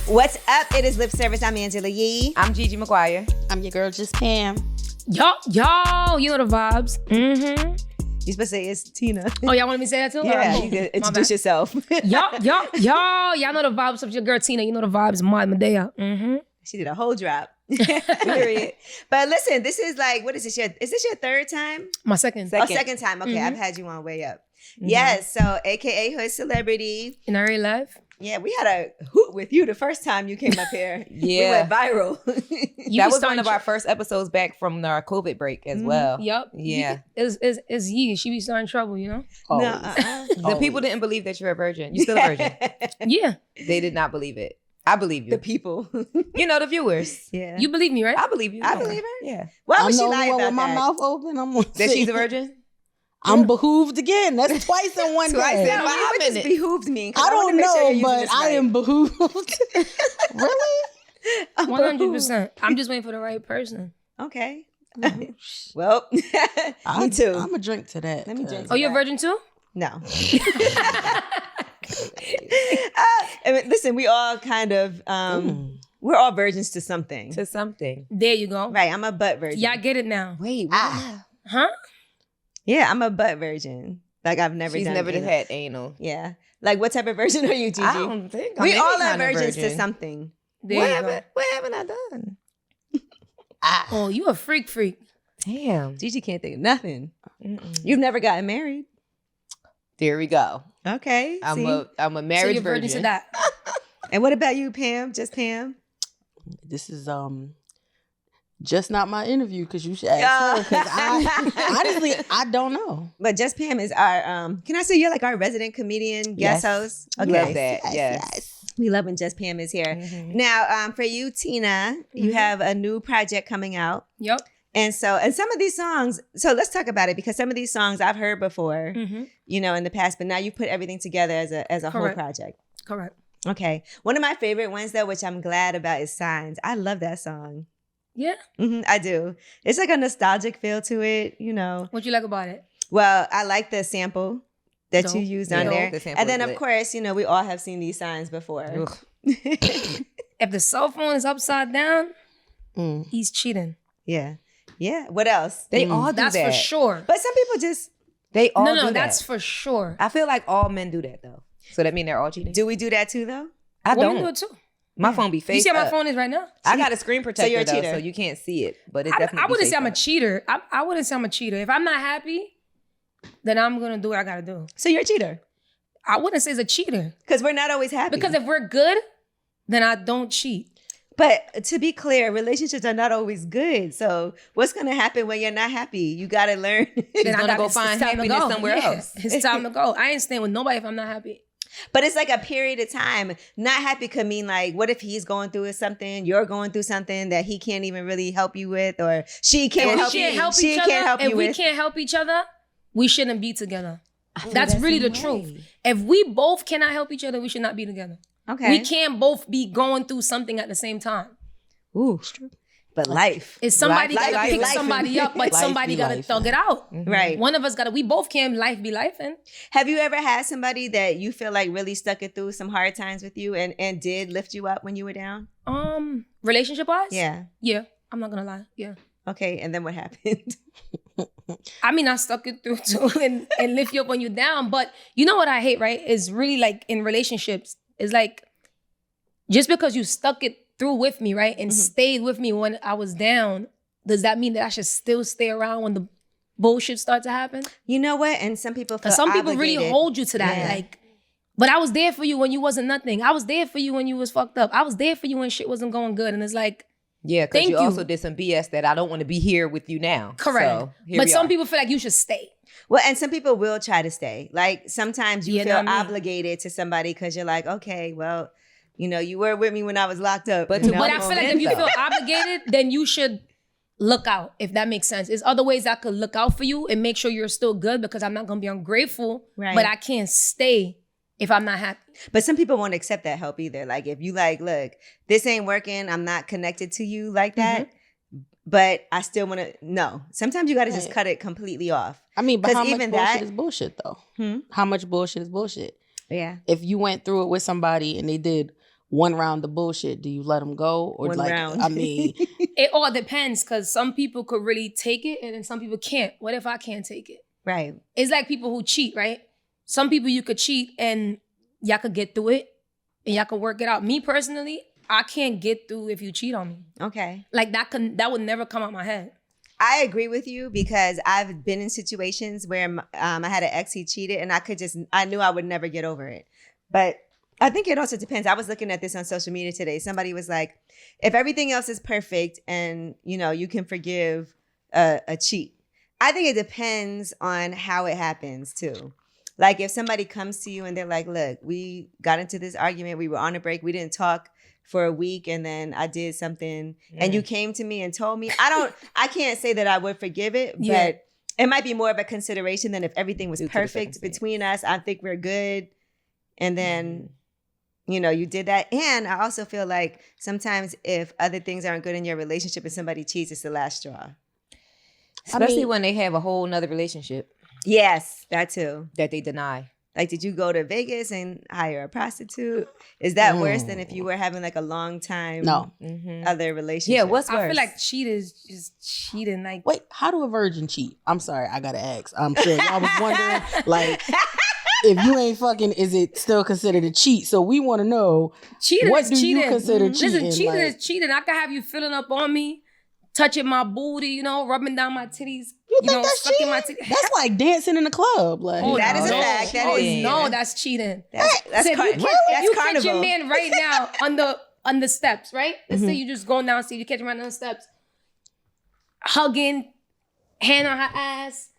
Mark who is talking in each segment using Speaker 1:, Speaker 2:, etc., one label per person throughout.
Speaker 1: What's up? It is Lip Service. I'm Angela Yee.
Speaker 2: I'm Gigi McGuire.
Speaker 3: I'm your girl, just Pam.
Speaker 4: Y'all, you know the vibes. Mm-hmm.
Speaker 1: You're supposed to say it's Tina.
Speaker 4: Oh, y'all want me to say that too?
Speaker 1: Yeah,
Speaker 4: Oh,
Speaker 1: you can introduce yourself.
Speaker 4: y'all know the vibes of your girl Tina. You know the vibes, Medea. Mm-hmm.
Speaker 1: She did a whole drop. Period. But listen, this is like, what is this? Is this your third time?
Speaker 4: My second.
Speaker 1: Second time. Okay, I've had you on Way Up. Mm-hmm. Yes, so AKA Hood Celebrity.
Speaker 4: In our life.
Speaker 1: Yeah, we had a hoot with you the first time you came up here.
Speaker 2: Yeah.
Speaker 1: We went viral.
Speaker 2: That was one of our first episodes back from our COVID break as well.
Speaker 4: Yep.
Speaker 2: Yeah.
Speaker 4: It's Yee. She be starting trouble, you know?
Speaker 1: No,
Speaker 2: The people didn't believe that you're a virgin. You still a virgin.
Speaker 4: Yeah.
Speaker 2: They did not believe it. I believe you.
Speaker 1: The people.
Speaker 2: You know, the viewers.
Speaker 1: Yeah.
Speaker 4: You believe me, right?
Speaker 2: I believe you.
Speaker 1: I believe her.
Speaker 2: Yeah.
Speaker 1: Why would
Speaker 3: I'm
Speaker 1: she
Speaker 3: the
Speaker 1: lie
Speaker 3: only one
Speaker 1: about
Speaker 3: with my
Speaker 1: that?
Speaker 3: mouth open. I'm gonna
Speaker 2: That
Speaker 3: say
Speaker 2: she's a virgin?
Speaker 3: I'm behooved again. That's twice in one
Speaker 2: Twice
Speaker 3: day.
Speaker 2: in
Speaker 1: What
Speaker 2: 5
Speaker 1: does
Speaker 2: minutes.
Speaker 1: behooved mean? 'Cause
Speaker 3: I don't
Speaker 1: wanna make sure
Speaker 3: know,
Speaker 1: you're using
Speaker 3: but
Speaker 1: this
Speaker 3: I
Speaker 1: right.
Speaker 3: am behooved. Really?
Speaker 4: 100%. I'm just waiting for the right person.
Speaker 1: Okay. Well, me too.
Speaker 3: I'm a drink to that.
Speaker 1: Let me drink.
Speaker 4: Oh, you're a virgin too?
Speaker 1: No. I mean, listen, we all kind of, we're all virgins to something.
Speaker 2: To something.
Speaker 4: There you go.
Speaker 1: Right, I'm a butt virgin.
Speaker 4: Y'all get it now.
Speaker 2: Wait,
Speaker 4: Huh?
Speaker 1: Yeah, I'm a butt virgin. Like I've never
Speaker 2: She's
Speaker 1: done
Speaker 2: never
Speaker 1: anal.
Speaker 2: had anal.
Speaker 1: Yeah. Like what type of virgin are you, Gigi?
Speaker 2: I don't think I'm
Speaker 1: we
Speaker 2: any
Speaker 1: all are
Speaker 2: kind of
Speaker 1: virgins to
Speaker 2: virgin.
Speaker 1: something.
Speaker 4: There
Speaker 2: What
Speaker 4: you go.
Speaker 2: haven't I done?
Speaker 4: Oh, you a freak.
Speaker 2: Damn.
Speaker 1: Gigi can't think of nothing. You've never gotten married.
Speaker 2: There we go.
Speaker 1: Okay.
Speaker 2: I'm
Speaker 1: see?
Speaker 2: a
Speaker 4: So
Speaker 2: marriage
Speaker 4: you're virgin to
Speaker 2: virgin.
Speaker 4: that.
Speaker 1: And what about you, Pam? Just Pam?
Speaker 3: This is just not my interview because you should ask her. Because I honestly I don't know.
Speaker 1: But Just Pam is our, can I say you're like our resident comedian guest
Speaker 2: Yes.
Speaker 1: host?
Speaker 2: Love that. Yes.
Speaker 1: We love when Just Pam is here.
Speaker 2: Mhm.
Speaker 1: Now, for you, Tina, you have a new project coming out.
Speaker 4: Yep.
Speaker 1: And some of these songs, so let's talk about it because some of these songs I've heard before,
Speaker 4: Mm-hmm.
Speaker 1: you know, in the past, but now you put everything together as a whole
Speaker 4: Correct.
Speaker 1: project.
Speaker 4: Correct.
Speaker 1: Okay. One of my favorite ones though, which I'm glad about, is Signs. I love that song.
Speaker 4: Yeah.
Speaker 1: I do. It's like a nostalgic feel to it, you know.
Speaker 4: What you like about it?
Speaker 1: Well, I like the sample that you
Speaker 4: Dope.
Speaker 1: used on
Speaker 2: Yeah,
Speaker 1: there.
Speaker 2: the sample
Speaker 1: And then
Speaker 2: is
Speaker 1: of
Speaker 2: lit.
Speaker 1: course, you know, we all have seen these signs before.
Speaker 2: Ugh.
Speaker 4: If the cell phone is upside down,
Speaker 3: Mm.
Speaker 4: he's cheating.
Speaker 1: Yeah. Yeah. What else?
Speaker 2: They all do
Speaker 4: That's
Speaker 2: that.
Speaker 4: for sure.
Speaker 1: But some people just,
Speaker 2: They all
Speaker 4: No,
Speaker 2: do that.
Speaker 4: that's for sure.
Speaker 2: I feel like all men do that though. So that mean they're all cheating?
Speaker 1: do we do that too though?
Speaker 2: I
Speaker 4: Women
Speaker 2: don't.
Speaker 4: do it too.
Speaker 2: My phone be face
Speaker 4: You see how my
Speaker 2: up.
Speaker 4: phone is right now?
Speaker 2: I got a screen protector
Speaker 1: you're a
Speaker 2: though,
Speaker 1: cheater.
Speaker 2: so you can't see it. But it
Speaker 4: I
Speaker 2: definitely
Speaker 4: wouldn't say I'm a
Speaker 2: face
Speaker 4: cheater. I wouldn't say I'm a cheater. If I'm not happy, then I'm gonna do what I gotta do.
Speaker 1: So you're a cheater.
Speaker 4: I wouldn't say it's a cheater
Speaker 1: Because we're not always happy.
Speaker 4: because if we're good, then I don't cheat.
Speaker 1: But to be clear, relationships are not always good. So what's going to happen when you're not happy? You got to learn.
Speaker 4: Then
Speaker 2: gonna go find
Speaker 4: it's time to
Speaker 2: happiness
Speaker 4: go.
Speaker 2: somewhere
Speaker 4: Yeah,
Speaker 2: else.
Speaker 4: It's time to go. I ain't staying with nobody if I'm not happy.
Speaker 1: But it's like a period of time. Not happy could mean like, what if he's going through something, you're going through something that he can't even really help you with, or she can't help you. She can't help you
Speaker 4: If we
Speaker 1: with.
Speaker 4: can't help each other, we shouldn't be together. That's really the truth. If we both cannot help each other, we should not be together.
Speaker 1: Okay.
Speaker 4: We can't both be going through something at the same time.
Speaker 1: Ooh, it's true. But life.
Speaker 4: It's somebody
Speaker 1: Life-
Speaker 4: gotta pick
Speaker 1: life-
Speaker 4: somebody up, but
Speaker 3: life
Speaker 4: somebody
Speaker 3: be
Speaker 4: gotta
Speaker 3: life.
Speaker 4: thug it out.
Speaker 1: Right.
Speaker 4: One of us gotta. We both can't life be life in.
Speaker 1: Have you ever had somebody that you feel like really stuck it through some hard times with you and did lift you up when you were down?
Speaker 4: Relationship wise,
Speaker 1: Yeah.
Speaker 4: yeah. I'm not gonna lie, yeah.
Speaker 1: Okay. And then what happened?
Speaker 4: I mean, I stuck it through too and lift you up when you're down. But you know what I hate, right? Is really like in relationships, it's like just because you stuck it through with me, right? And stayed with me when I was down, does that mean that I should still stay around when the bullshit starts to happen?
Speaker 1: You know what? And some people feel
Speaker 4: Because some people really
Speaker 1: obligated.
Speaker 4: hold you to that.
Speaker 1: Yeah.
Speaker 4: Like, but I was there for you when you wasn't nothing. I was there for you when you was fucked up. I was there for you when shit wasn't going good. And it's like,
Speaker 2: Yeah, because
Speaker 4: Thank
Speaker 2: you
Speaker 4: you.
Speaker 2: also did some BS that I don't want to be here with you now.
Speaker 4: correct.
Speaker 2: So, here
Speaker 4: But
Speaker 2: we
Speaker 4: some
Speaker 2: are.
Speaker 4: people feel like you should stay.
Speaker 1: Well, and some people will try to stay. Like sometimes you
Speaker 4: Yeah,
Speaker 1: feel
Speaker 4: not me.
Speaker 1: obligated to somebody because you're like, okay, well, you know, you were with me when I was locked up.
Speaker 2: But
Speaker 1: you
Speaker 2: to
Speaker 1: know?
Speaker 4: But
Speaker 2: No,
Speaker 4: I feel like
Speaker 2: then
Speaker 4: if you
Speaker 2: though.
Speaker 4: feel obligated, then you should look out, if that makes sense. There's other ways I could look out for you and make sure you're still good because I'm not going to be ungrateful,
Speaker 1: Right.
Speaker 4: but I can't stay if I'm not happy.
Speaker 1: But some people won't accept that help either. Like if you like, look, this ain't working. I'm not connected to you like that. But I still want to know. Sometimes you got to just
Speaker 3: Right.
Speaker 1: cut it completely off.
Speaker 3: I mean, but
Speaker 1: 'Cause
Speaker 3: how much
Speaker 1: even
Speaker 3: bullshit
Speaker 1: that-
Speaker 3: is bullshit though?
Speaker 1: Hmm?
Speaker 3: How much bullshit is bullshit?
Speaker 1: Yeah.
Speaker 3: If you went through it with somebody and they did one round of bullshit, do you let them go? Or
Speaker 1: One
Speaker 3: like,
Speaker 1: round.
Speaker 3: I mean,
Speaker 4: It all depends because some people could really take it and then some people can't. What if I can't take it?
Speaker 1: Right.
Speaker 4: It's like people who cheat, right? Some people you could cheat and y'all could get through it and y'all could work it out. Me personally, I can't get through if you cheat on me.
Speaker 1: Okay.
Speaker 4: Like that would never come out my head.
Speaker 1: I agree with you because I've been in situations where I had an ex, he cheated, and I knew I would never get over it. But I think it also depends. I was looking at this on social media today. Somebody was like, if everything else is perfect and, you can forgive a cheat. I think it depends on how it happens too. Like if somebody comes to you and they're like, look, we got into this argument. We were on a break. We didn't talk for a week and then I did something and you came to me and told me, I can't say that I would forgive it, but it might be more of a consideration than if everything was perfect between us. I think we're good. And then, you did that. And I also feel like sometimes if other things aren't good in your relationship and somebody cheats, it's the last straw.
Speaker 2: Especially when they have a whole nother relationship.
Speaker 1: Yes, that too.
Speaker 2: That they deny.
Speaker 1: Like, did you go to Vegas and hire a prostitute? Is that worse than if you were having like a long time other relationship?
Speaker 2: Yeah, what's worse?
Speaker 4: I feel like cheat is just cheating. Like,
Speaker 3: wait, how do a virgin cheat? I'm sorry, I gotta ask. I'm sure y'all was wondering, like, if you ain't fucking, is it still considered a cheat? So we want to know,
Speaker 4: cheating
Speaker 3: what
Speaker 4: is
Speaker 3: do
Speaker 4: cheating.
Speaker 3: you consider cheating?
Speaker 4: Listen, cheating is cheating. I can have you filling up on me, touching my booty, rubbing down my titties.
Speaker 3: You think that's
Speaker 4: sucking
Speaker 3: cheating?
Speaker 4: my titties.
Speaker 3: That's like dancing in the club. Like
Speaker 1: that is a fact.
Speaker 4: That's cheating.
Speaker 1: That's
Speaker 4: if
Speaker 1: carnival.
Speaker 4: you catch your man right now on the steps, right? Let's say you just going downstairs, you catch him right on the steps, hugging, hand on her ass.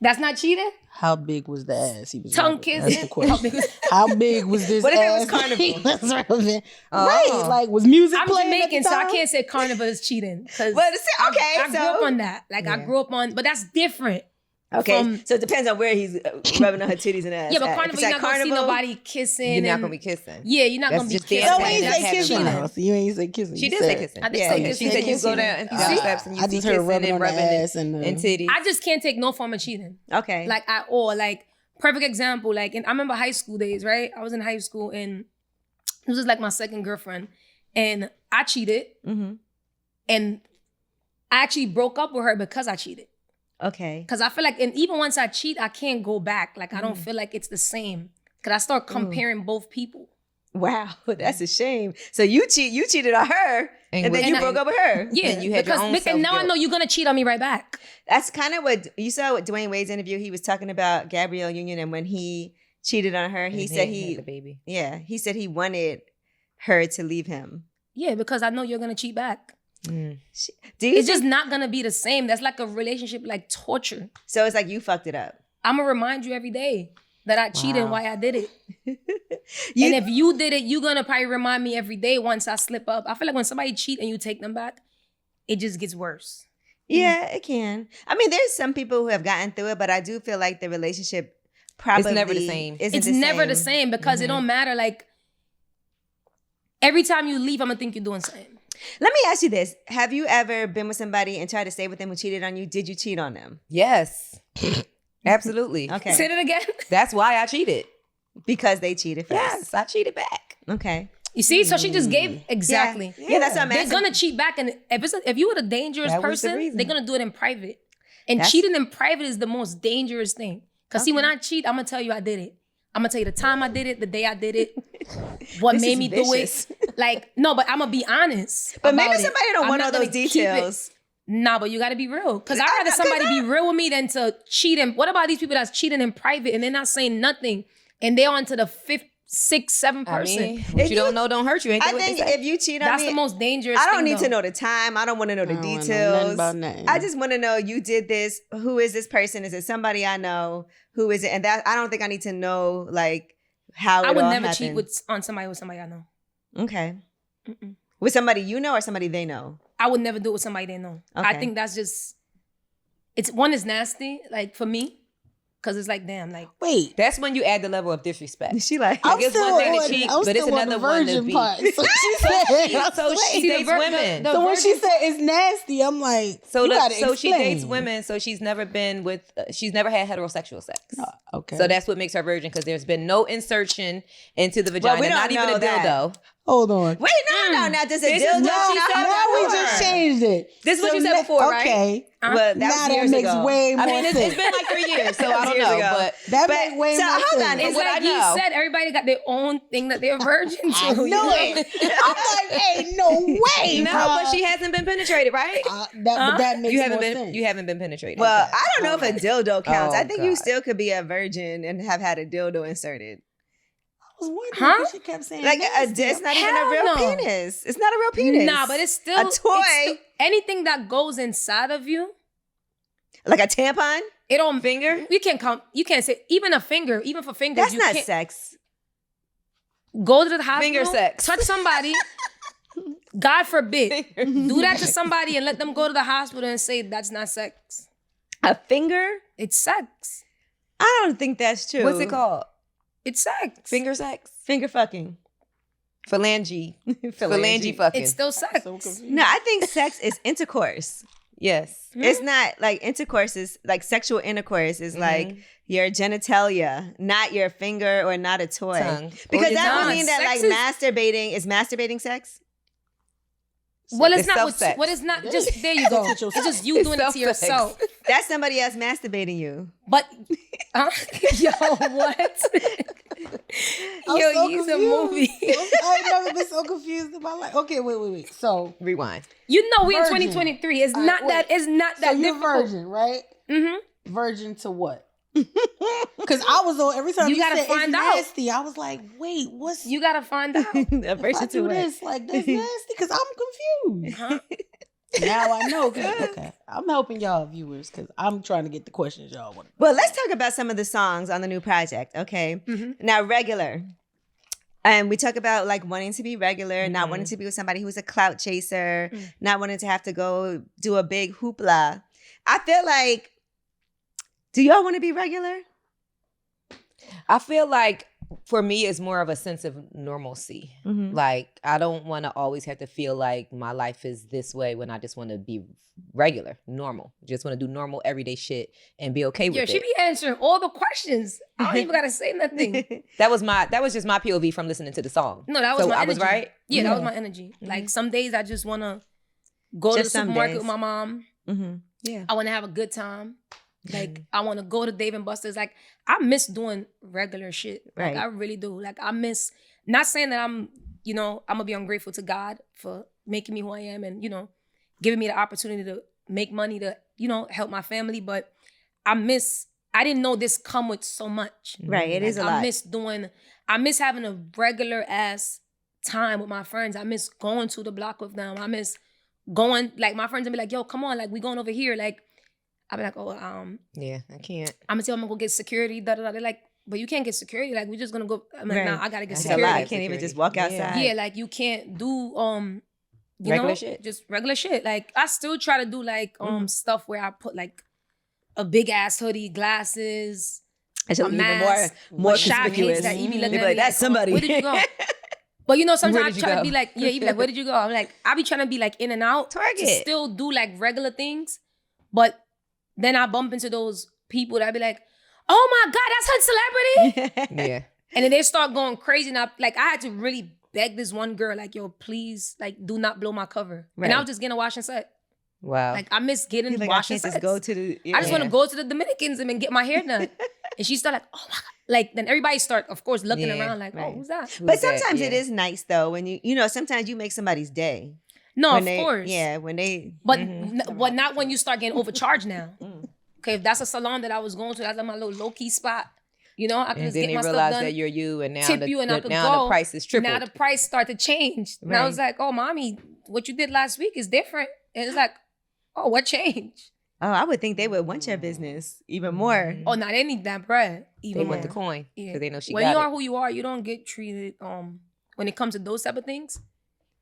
Speaker 4: That's not cheating?
Speaker 3: How big was the ass he was
Speaker 4: tongue
Speaker 3: rubbing?
Speaker 4: kissing?
Speaker 3: That's the question. How big was this
Speaker 1: What if
Speaker 3: ass?
Speaker 1: it was carnival?
Speaker 3: Was rubbing? Right, like was music
Speaker 4: I'm
Speaker 3: playing
Speaker 4: Jamaican,
Speaker 3: at the
Speaker 4: so I
Speaker 3: time?
Speaker 4: can't say carnival is cheating.
Speaker 1: Well,
Speaker 4: I grew up on that. Like I grew up on, but that's different.
Speaker 1: Okay, so it depends on where he's rubbing on her titties and ass.
Speaker 4: Yeah, but carnival, you're not going to see nobody kissing.
Speaker 2: You're not going to be kissing.
Speaker 4: Yeah, you're not going to be
Speaker 2: just
Speaker 4: kissing.
Speaker 3: No,
Speaker 2: dancing.
Speaker 3: you ain't
Speaker 2: That's
Speaker 3: say kissing.
Speaker 2: cheating.
Speaker 3: No, so you ain't say kissing.
Speaker 2: She
Speaker 3: You
Speaker 2: did
Speaker 3: said-
Speaker 2: say kissing.
Speaker 4: I did say kissing.
Speaker 2: She said you go down and see steps and you
Speaker 3: I
Speaker 2: see
Speaker 3: just heard
Speaker 2: kissing
Speaker 3: rubbing
Speaker 2: and
Speaker 3: on the
Speaker 2: rubbing
Speaker 3: ass
Speaker 2: and
Speaker 3: and
Speaker 2: titties.
Speaker 4: I just can't take no form of cheating.
Speaker 1: Okay.
Speaker 4: Like at all. Like, perfect example. Like, I remember high school days, right? I was in high school and this was like my second girlfriend. And I cheated.
Speaker 1: Mm-hmm.
Speaker 4: And I actually broke up with her because I cheated.
Speaker 1: Okay.
Speaker 4: Because I feel like, and even once I cheat, I can't go back. Like, I don't feel like it's the same. Because I start comparing both people.
Speaker 1: Wow, that's a shame. So you cheated on her, and then you broke up with her.
Speaker 4: Yeah,
Speaker 2: And you had your own
Speaker 4: and now I
Speaker 2: self-guilt.
Speaker 4: know you're going to cheat on me right back.
Speaker 1: That's kind of what you saw with Dwayne Wade's interview. He was talking about Gabrielle Union, and when he cheated on her, he said
Speaker 2: had the baby.
Speaker 1: he said he wanted her to leave him.
Speaker 4: Yeah, because I know you're going to cheat back.
Speaker 1: Do you
Speaker 4: It's just not going to be the same. That's like a relationship, like torture.
Speaker 1: So it's like you fucked it up.
Speaker 4: I'm going to remind you every day that I cheated and why I did it.
Speaker 1: You-
Speaker 4: And if you did it, you're going to probably remind me every day once I slip up. I feel like when somebody cheat and you take them back, it just gets worse.
Speaker 1: Yeah, it can. I mean, there's some people who have gotten through it, but I do feel like the relationship probably
Speaker 2: It's never the same.
Speaker 1: It's
Speaker 4: never the same because it don't matter. Like, every time you leave, I'm going to think you're doing something.
Speaker 1: Let me ask you this. Have you ever been with somebody and tried to stay with them who cheated on you? Did you cheat on them?
Speaker 2: Yes. Absolutely.
Speaker 1: Okay.
Speaker 4: Say it again.
Speaker 2: That's why I cheated.
Speaker 1: Because they cheated first.
Speaker 2: Yes, I cheated back.
Speaker 1: Okay.
Speaker 4: You see? So she just gave exactly.
Speaker 1: Yeah, that's what I'm
Speaker 4: They're
Speaker 1: asking.
Speaker 4: going to cheat back. And if you were a dangerous
Speaker 2: That was the
Speaker 4: person,
Speaker 2: reason.
Speaker 4: they're going to do it in private. And
Speaker 1: That's-
Speaker 4: cheating in private is the most dangerous thing. Because see, when I cheat, I'm going to tell you I did it. I'm going to tell you the time I did it, the day I did it, what
Speaker 1: This
Speaker 4: made
Speaker 1: is
Speaker 4: me
Speaker 1: vicious.
Speaker 4: do it. Like, no, but I'm going to be honest.
Speaker 1: But maybe
Speaker 4: about it.
Speaker 1: somebody don't
Speaker 4: I'm
Speaker 1: want
Speaker 4: not
Speaker 1: all those
Speaker 4: gonna keep it.
Speaker 1: details.
Speaker 4: Nah, but you got to be real. Because I'd rather
Speaker 1: 'cause
Speaker 4: somebody be real with me than to cheat. And what about these people that's cheating in private and they're not saying nothing and they're on to the fifth, sixth, seventh person?
Speaker 2: I mean, what you don't know don't hurt you. Ain't that
Speaker 1: I
Speaker 2: what
Speaker 1: think
Speaker 2: they say?
Speaker 1: if you cheat on
Speaker 4: That's
Speaker 1: me,
Speaker 4: the most dangerous
Speaker 1: I don't
Speaker 4: thing,
Speaker 1: need to
Speaker 4: though.
Speaker 1: know the time. I don't want to know the
Speaker 3: I don't wanna know
Speaker 1: details.
Speaker 3: nothing about nothing.
Speaker 1: I just want to know you did this. Who is this person? Is it somebody I know? Who is it? And that I don't think I need to know like how it
Speaker 4: I would
Speaker 1: all
Speaker 4: never
Speaker 1: happened.
Speaker 4: cheat on somebody I know.
Speaker 1: Okay. With somebody you know or somebody they know?
Speaker 4: I would never do it with somebody they know. I
Speaker 1: Okay.
Speaker 4: think that's just, one is nasty, like for me, because it's like, damn, like,
Speaker 3: Wait,
Speaker 2: That's when you add the level of disrespect.
Speaker 1: She like,
Speaker 3: I'm
Speaker 2: it's
Speaker 3: still
Speaker 2: one thing to
Speaker 3: on-
Speaker 2: cheat,
Speaker 3: I'm
Speaker 2: but it's
Speaker 3: still on
Speaker 2: another
Speaker 3: the
Speaker 2: one to
Speaker 3: virgin
Speaker 2: be-
Speaker 3: part. So she said,
Speaker 2: So she
Speaker 4: See, the
Speaker 2: dates
Speaker 4: vir-
Speaker 2: women.
Speaker 4: the-
Speaker 3: so when she said it's nasty, I'm like,
Speaker 2: So
Speaker 3: you
Speaker 2: look,
Speaker 3: gotta
Speaker 2: so she
Speaker 3: explain.
Speaker 2: dates women. So she's never been with. She's never had heterosexual sex.
Speaker 3: Okay.
Speaker 2: So that's what makes her virgin because there's been no insertion into the vagina,
Speaker 1: we don't
Speaker 2: not even
Speaker 1: know
Speaker 2: a
Speaker 1: that.
Speaker 2: dildo.
Speaker 3: Hold on.
Speaker 1: Wait, no. Now, does a
Speaker 2: This is
Speaker 1: dildo
Speaker 2: what she
Speaker 1: count?
Speaker 2: said
Speaker 3: Now we
Speaker 2: before.
Speaker 3: just changed it.
Speaker 2: This is what you said before, right?
Speaker 3: Okay.
Speaker 1: Well, that
Speaker 3: Now
Speaker 1: was
Speaker 3: that
Speaker 1: years
Speaker 3: makes
Speaker 1: ago.
Speaker 3: way more
Speaker 2: I mean, it's
Speaker 3: sense.
Speaker 2: been like 3 years, so I don't
Speaker 1: Years
Speaker 2: know.
Speaker 1: ago.
Speaker 2: But
Speaker 3: That
Speaker 1: But-
Speaker 3: makes way
Speaker 1: so
Speaker 3: more
Speaker 1: hold
Speaker 3: sense.
Speaker 1: on,
Speaker 4: It's
Speaker 2: what
Speaker 4: like
Speaker 2: I
Speaker 4: he
Speaker 2: know.
Speaker 4: said, everybody got their own thing that they're virgin to.
Speaker 3: I
Speaker 4: you
Speaker 3: know
Speaker 4: know?
Speaker 3: it. I'm like, ain't no way.
Speaker 2: no, but she hasn't been penetrated, right?
Speaker 3: But that makes
Speaker 2: You haven't
Speaker 3: more
Speaker 2: been.
Speaker 3: sense.
Speaker 2: You haven't been penetrated.
Speaker 1: Well, I don't know if a dildo counts.
Speaker 2: Oh,
Speaker 1: I think you
Speaker 2: God.
Speaker 1: still could be a virgin and have had a dildo inserted.
Speaker 3: I was wondering
Speaker 4: Huh?
Speaker 3: because she kept saying
Speaker 1: Like,
Speaker 3: nasty.
Speaker 1: it's not even a
Speaker 4: Hell
Speaker 1: real
Speaker 4: no.
Speaker 1: penis. It's not a real penis.
Speaker 4: Nah, but it's still
Speaker 1: a toy,
Speaker 4: anything that goes inside of you.
Speaker 1: like a tampon.
Speaker 4: It don't
Speaker 2: Finger?
Speaker 4: You can't count. You can't say even a finger. Even for fingers,
Speaker 1: That's
Speaker 4: you
Speaker 1: not
Speaker 4: can't
Speaker 1: sex.
Speaker 4: go to the hospital.
Speaker 2: Finger sex.
Speaker 4: Touch somebody. God forbid.
Speaker 2: Finger.
Speaker 4: Do that to somebody and let them go to the hospital and say that's not sex.
Speaker 1: A finger?
Speaker 4: It's sex.
Speaker 1: I don't think that's true.
Speaker 2: What's it called?
Speaker 4: It's sex.
Speaker 2: Finger sex?
Speaker 1: Finger fucking.
Speaker 2: Phalange. Phalange fucking.
Speaker 4: It's still sex.
Speaker 3: So confused.
Speaker 1: No, I think sex is intercourse.
Speaker 2: Yes.
Speaker 1: It's not like intercourse is like sexual intercourse is like your genitalia, not your finger or not a toy.
Speaker 2: Tongue.
Speaker 1: Because
Speaker 2: Or your
Speaker 1: that would
Speaker 2: tongue.
Speaker 1: mean that like
Speaker 4: Sex
Speaker 1: masturbating is masturbating sex?
Speaker 4: Well, it's
Speaker 2: It's
Speaker 4: not.
Speaker 2: self-sex.
Speaker 4: What it's not. Just there you go.
Speaker 3: Sex with
Speaker 4: It's just you doing it to
Speaker 2: self-sex.
Speaker 4: yourself.
Speaker 1: That's somebody else masturbating you.
Speaker 4: But yo, what?
Speaker 3: I'm
Speaker 4: Yo,
Speaker 3: so
Speaker 4: he's a
Speaker 3: confused.
Speaker 4: movie.
Speaker 3: I've never been so confused in my life. Okay, wait. So,
Speaker 2: Rewind.
Speaker 4: You know we in
Speaker 3: Virgin.
Speaker 4: 2023. It's
Speaker 3: All
Speaker 4: not
Speaker 3: right,
Speaker 4: that. It's not
Speaker 3: so
Speaker 4: that
Speaker 3: you're
Speaker 4: difficult.
Speaker 3: virgin, right?
Speaker 4: Mm-hmm.
Speaker 3: Virgin to what? Because I was on every time
Speaker 4: You
Speaker 3: you
Speaker 4: gotta
Speaker 3: said
Speaker 4: find
Speaker 3: it's
Speaker 4: out.
Speaker 3: nasty. I was like, wait, what's
Speaker 4: You gotta find out.
Speaker 1: A
Speaker 3: if
Speaker 1: version
Speaker 3: I
Speaker 1: to
Speaker 3: do
Speaker 1: what?
Speaker 3: this? Like that's nasty because I'm confused.
Speaker 4: Huh?
Speaker 3: Now I know. Okay, I'm helping y'all viewers because I'm trying to get the questions y'all want.
Speaker 1: Well, let's talk about some of the songs on the new project, okay?
Speaker 4: Mhm.
Speaker 1: Now, regular. And we talk about like wanting to be regular, not wanting to be with somebody who's a clout chaser, not wanting to have to go do a big hoopla. I feel like, do y'all want to be regular?
Speaker 2: I feel like for me, it's more of a sense of normalcy.
Speaker 1: Mm-hmm.
Speaker 2: Like, I don't want to always have to feel like my life is this way when I just want to be regular, normal. Just want to do normal, everyday shit and be okay with
Speaker 4: Yo,
Speaker 2: it.
Speaker 4: she be answering all the questions. I don't even gotta say nothing.
Speaker 2: That was just my POV from listening to the song.
Speaker 4: No, that was
Speaker 2: So
Speaker 4: my
Speaker 2: I
Speaker 4: energy.
Speaker 2: was right?
Speaker 4: Yeah, that was
Speaker 3: Yeah.
Speaker 4: my energy. Like some days I just wanna go
Speaker 1: Just
Speaker 4: to the
Speaker 1: some
Speaker 4: supermarket
Speaker 1: days.
Speaker 4: with my mom.
Speaker 1: Mm-hmm.
Speaker 2: Yeah.
Speaker 4: I wanna have a good time. Like I wanna go to Dave and Buster's. Like I miss doing regular shit. Like
Speaker 1: Right.
Speaker 4: I really do. Like I miss not saying that I'm gonna be ungrateful to God for making me who I am and, giving me the opportunity to make money to, help my family. But I didn't know this come with so much.
Speaker 1: Right, it is a lot.
Speaker 4: I miss having a regular ass time with my friends. I miss going to the block with them. I miss going, like my friends would be like, yo, come on, like we going over here. Like, I'd be like, oh,
Speaker 2: Yeah, I can't.
Speaker 4: I'm gonna tell them I'm gonna go get security, da-da-da. They're like, but you can't get security. Like, we're just gonna go. I'm like,
Speaker 1: Right.
Speaker 4: nah, I gotta get
Speaker 2: That's
Speaker 1: It's a
Speaker 4: security.
Speaker 1: lot. You can't even just walk
Speaker 2: Yeah.
Speaker 1: outside.
Speaker 4: Yeah, like you can't do
Speaker 2: Regular shit.
Speaker 4: just regular shit. Like I still try to do like stuff where I put like a big ass hoodie, glasses,
Speaker 1: It's
Speaker 4: a
Speaker 1: even
Speaker 4: mask,
Speaker 1: more
Speaker 4: shot
Speaker 1: conspicuous.
Speaker 4: that you be
Speaker 1: They
Speaker 4: looking
Speaker 1: be
Speaker 4: at
Speaker 1: like,
Speaker 4: me
Speaker 1: that's somebody.
Speaker 4: Where did you go? But sometimes
Speaker 2: Where
Speaker 4: I
Speaker 2: did you
Speaker 4: try to
Speaker 2: go?
Speaker 4: be like, yeah, you be like, where did you go? I'm like, I be trying to be like in and out.
Speaker 1: Target.
Speaker 4: To still do like regular things. But then I bump into those people that I be like, oh my God, that's HoodCelebrityy.
Speaker 2: Yeah.
Speaker 4: And then they start going crazy. And I had to really beg this one girl, like, yo, please, like, do not blow my cover.
Speaker 1: Right.
Speaker 4: And I was just getting a wash and set.
Speaker 2: Wow.
Speaker 4: Like, I miss getting
Speaker 1: He's like, I
Speaker 4: wash and
Speaker 1: can't just
Speaker 4: sets.
Speaker 1: go to the.
Speaker 4: I just want to
Speaker 2: Yeah.
Speaker 4: go to the Dominicans and get my hair done. And she started like, oh my God. Like, then everybody start, of course, looking
Speaker 2: Yeah,
Speaker 4: around like,
Speaker 1: right.
Speaker 4: oh, who's that?
Speaker 1: But
Speaker 2: Who's that?
Speaker 1: sometimes it
Speaker 2: Yeah.
Speaker 1: is nice though when sometimes you make somebody's day.
Speaker 4: No,
Speaker 1: When
Speaker 4: of
Speaker 1: they-
Speaker 4: course.
Speaker 1: Yeah, when they.
Speaker 4: But
Speaker 1: Mhm.
Speaker 4: but not when you start getting overcharged now.
Speaker 1: Mm.
Speaker 4: Okay, if that's a salon that I was going to, that's like my little low-key spot. I can
Speaker 2: And
Speaker 4: just
Speaker 2: then
Speaker 4: get
Speaker 2: they
Speaker 4: my stuff
Speaker 2: realize
Speaker 4: done.
Speaker 2: that you're you, and now
Speaker 4: tip you and I could
Speaker 2: now
Speaker 4: go.
Speaker 2: the price is tripled.
Speaker 4: Now the price start to change. And I was like, oh, mommy, what you did last week is different. And it's like, oh, what changed?
Speaker 1: Oh, I would think they would want your business even more.
Speaker 4: Oh, no, they need that bread.
Speaker 2: they
Speaker 4: Even
Speaker 2: want
Speaker 4: more.
Speaker 2: the coin
Speaker 4: Yeah.
Speaker 2: because they know she
Speaker 4: When
Speaker 2: got
Speaker 4: you
Speaker 2: it.
Speaker 4: are who you are, you don't get treated when it comes to those type of things.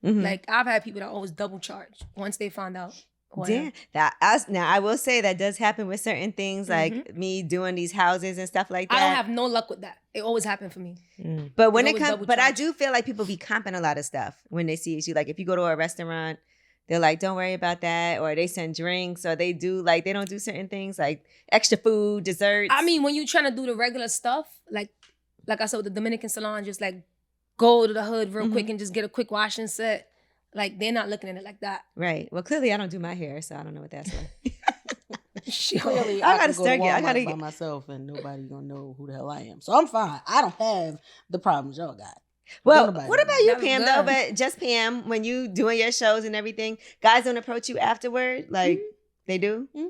Speaker 1: Mhm.
Speaker 4: Like I've had people that always double charge once they find out who I am.
Speaker 1: Damn. Now I will say that does happen with certain things, like me doing these houses and stuff like that.
Speaker 4: I don't have no luck with that. It always happened for me.
Speaker 1: But when
Speaker 4: It's
Speaker 1: it
Speaker 4: always
Speaker 1: comes,
Speaker 4: double
Speaker 1: but I
Speaker 4: charged.
Speaker 1: do feel like people be comping a lot of stuff when they see you. Like if you go to a restaurant, they're like, "Don't worry about that," or they send drinks, or they do like they don't do certain things like extra food, desserts.
Speaker 4: I mean, when you trying to do the regular stuff, like I said with the Dominican salon, just like go to the hood real quick and just get a quick wash and set. Like, they're not looking at it like that.
Speaker 1: Right. Well, clearly I don't do my hair, so I don't know what that's like.
Speaker 3: Clearly,
Speaker 1: I
Speaker 3: I
Speaker 1: gotta
Speaker 3: can go to
Speaker 1: start
Speaker 3: Walmart
Speaker 1: I gotta
Speaker 3: by
Speaker 1: get.
Speaker 3: myself and nobody gonna know who the hell I am. So I'm fine. I don't have the problems y'all got.
Speaker 1: Well,
Speaker 3: Nobody
Speaker 1: what
Speaker 3: knows.
Speaker 1: about you,
Speaker 4: That was
Speaker 1: Pam?
Speaker 4: good.
Speaker 1: Though, but just Pam, when you doing your shows and everything, guys don't approach you afterward, like they do.
Speaker 3: Mhm.